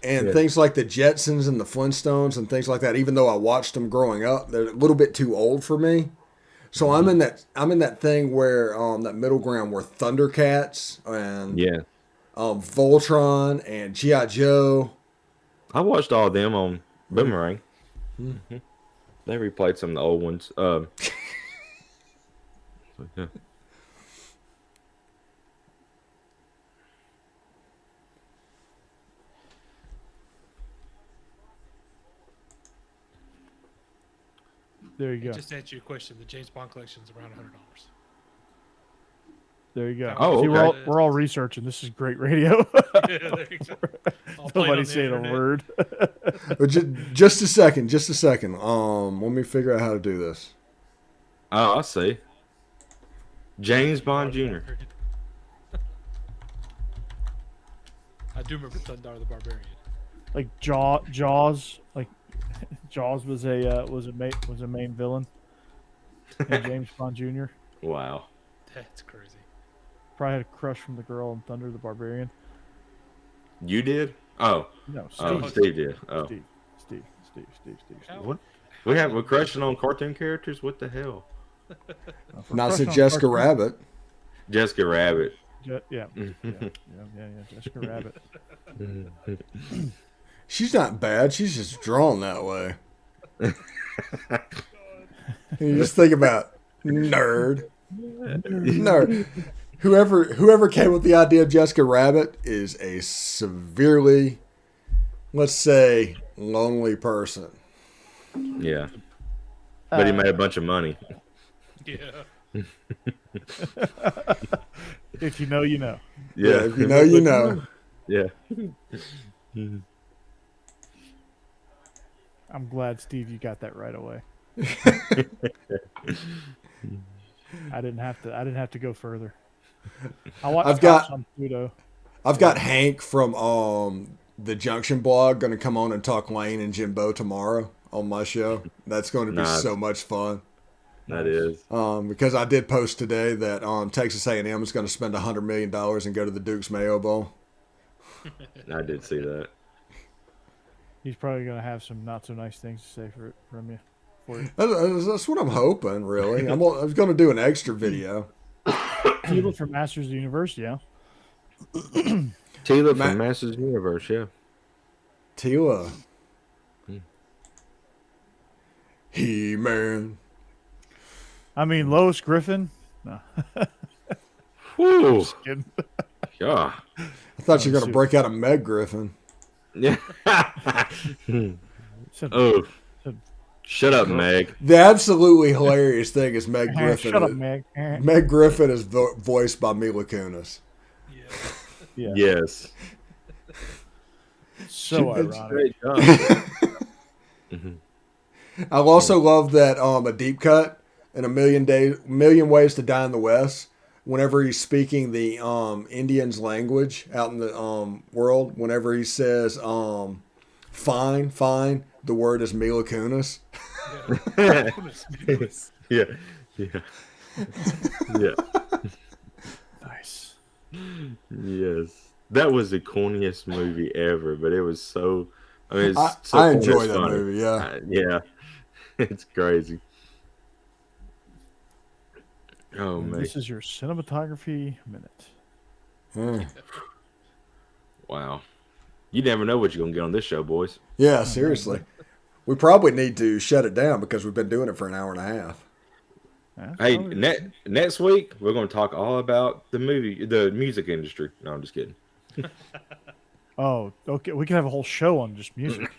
Things like the Jetsons and the Flintstones and things like that, even though I watched them growing up, they're a little bit too old for me. So I'm in that thing where that middle ground where Thundercats and Voltron and G.I. Joe. I watched all of them on Boomerang. Mm-hmm. They replayed some of the old ones. Yeah. There you go. Just to answer your question, the James Bond collection is around $100. There you go. Oh, See, okay. we're all researching. This is great radio. Yeah, there you go. I'll play it on Nobody's the saying a internet. word. But just a second. Let me figure out how to do this. Oh, I see. James Bond Jr. I do remember Thundar the Barbarian. Like Jaws. Like Jaws was a main villain. And James Bond Jr. Wow. That's crazy. Probably had a crush from the girl in Thunder the Barbarian. You did? Oh. No, Oh, Steve. Steve did. Oh. Steve. What? We're crushing on cartoon characters? What the hell? Not so Jessica Rabbit. Jessica Rabbit. Yeah, Jessica Rabbit. She's not bad. She's just drawn that way. You just think about Nerd. Whoever came with the idea of Jessica Rabbit is a severely, let's say, lonely person. Yeah. But he made a bunch of money. Yeah. If you know, you know. Yeah, if you know, you know. Yeah. I'm glad, Steve, you got that right away. I didn't have to go further. I've got Hank from the Junction blog going to come on and talk Lane and Jimbo tomorrow on my show. That's going to be so much fun. That is. Because I did post today that Texas A&M is going to spend $100 million and go to the Duke's Mayo Bowl. I did see that. He's probably going to have some not so nice things to say from you. That's what I'm hoping, really. I was going to do an extra video. Tila from Masters University, yeah. Tila from Masters Universe, yeah. Tila. He-Man. I mean, Lois Griffin. No. Whew. Just kidding. Yeah. I thought you were going to break out a Meg Griffin. Yeah. Oh. Shut up, Meg. The absolutely hilarious thing is Meg Griffin. Shut up, Meg. Meg Griffin is voiced by Mila Kunis. Yeah. Yes. So ironic. I also love that a deep cut in A Million Ways to Die in the West. Whenever he's speaking the Indians' language out in the world, whenever he says fine, the word is Mila Kunis. Yeah. Nice. Yes. That was the corniest movie ever, but it was so. I mean, I enjoy that movie. Yeah. Yeah. It's crazy. Oh, man. This is your cinematography minute. Wow. You never know what you're going to get on this show, boys. Yeah, seriously. We probably need to shut it down because we've been doing it for an hour and a half. Hey, next week, we're going to talk all about the music industry. No, I'm just kidding. Oh, okay. We can have a whole show on just music.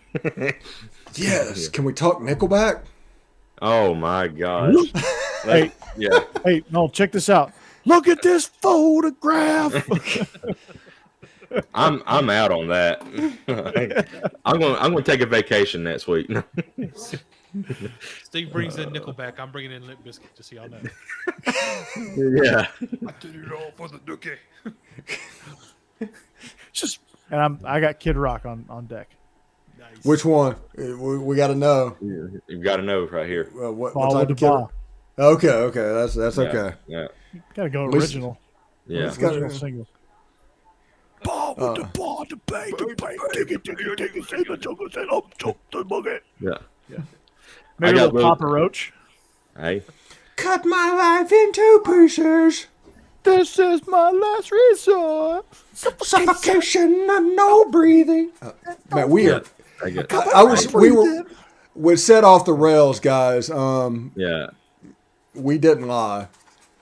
Yes. Can we talk Nickelback? Oh, my gosh. Hey, yeah. Hey, no, check this out. Look at this photograph. I'm out on that. I'm going to take a vacation next week. Steve brings in Nickelback. I'm bringing in Limp Bizkit, just so y'all know. Yeah. I did it all for the Dookie. And I got Kid Rock on deck. Nice. Which one? We got to know. You've got to know right here. What Ball type with of the kid? ball. Okay. That's okay. Yeah. Gotta go original. Yeah. Original single. Ball with the ball, the bang, the boogie. Yeah. Maybe a little Papa Roach. Hey. Cut my life into pieces. This is my last resort. Suffocation and no breathing. Man, we are. I get We set off the rails, guys. Yeah. We didn't lie.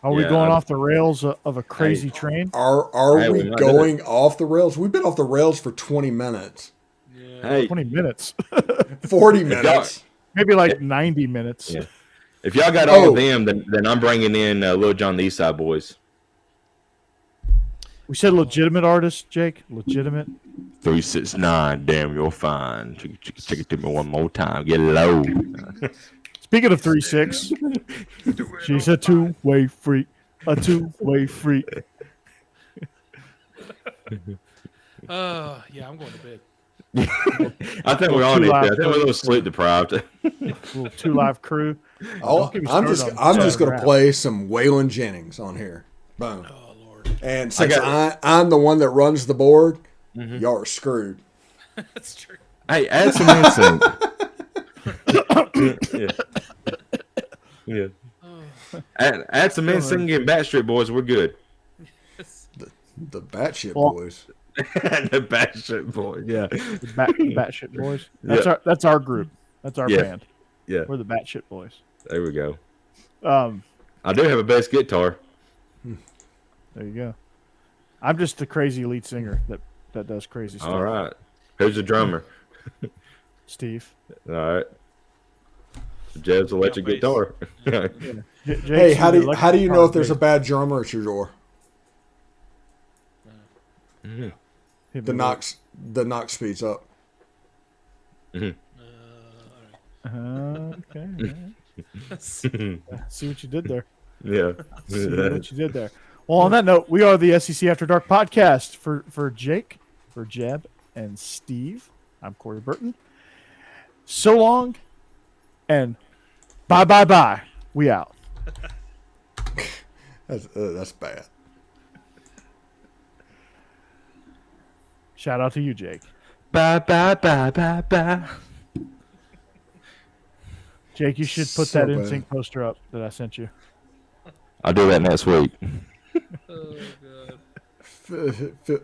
Are we going off the rails of a crazy train? Are we going off the rails? We've been off the rails for 20 minutes. Yeah. Hey. 20 minutes. 40 minutes. Maybe like 90 minutes. Yeah. If y'all got all of them, then I'm bringing in Lil Jon the Eastside Boys. We said legitimate artist, Jake. Legitimate. 369. Damn, you're fine. Check it to me one more time. Get low. Speaking of 3-6, she's a two-way freak. A two-way freak. Yeah, I'm going to bed. I think we're on it. I think we're a little sleep deprived. Little 2 Live Crew. I'm just going to play some Waylon Jennings on here. Boom. Oh, Lord. And since I'm the one that runs the board, y'all are screwed. That's true. Hey, add some incense. Yeah. Add some incense and Backstreet Boys. We're good. The Batshit Boys. The Batshit Boys. Yeah. The Batshit Boys. That's our group. That's our band. Yeah. We're the Batshit Boys. There we go. I do have a bass guitar. There you go. I'm just the crazy lead singer that does crazy stuff. All right. Who's the drummer? Steve. All right. Jeb's electric guitar. Hey, how do you know if there's a bad drummer at your door? The knock speeds up. Okay. See what you did there. Yeah. See what you did there. Well, on that note, we are the SEC After Dark podcast for Jake, for Jeb, and Steve. I'm Corey Burton. So long, and bye. We out. That's bad. Shout out to you, Jake. Bye. Jake, you should put that NSYNC poster up that I sent you. I'll do that next week. Oh, God.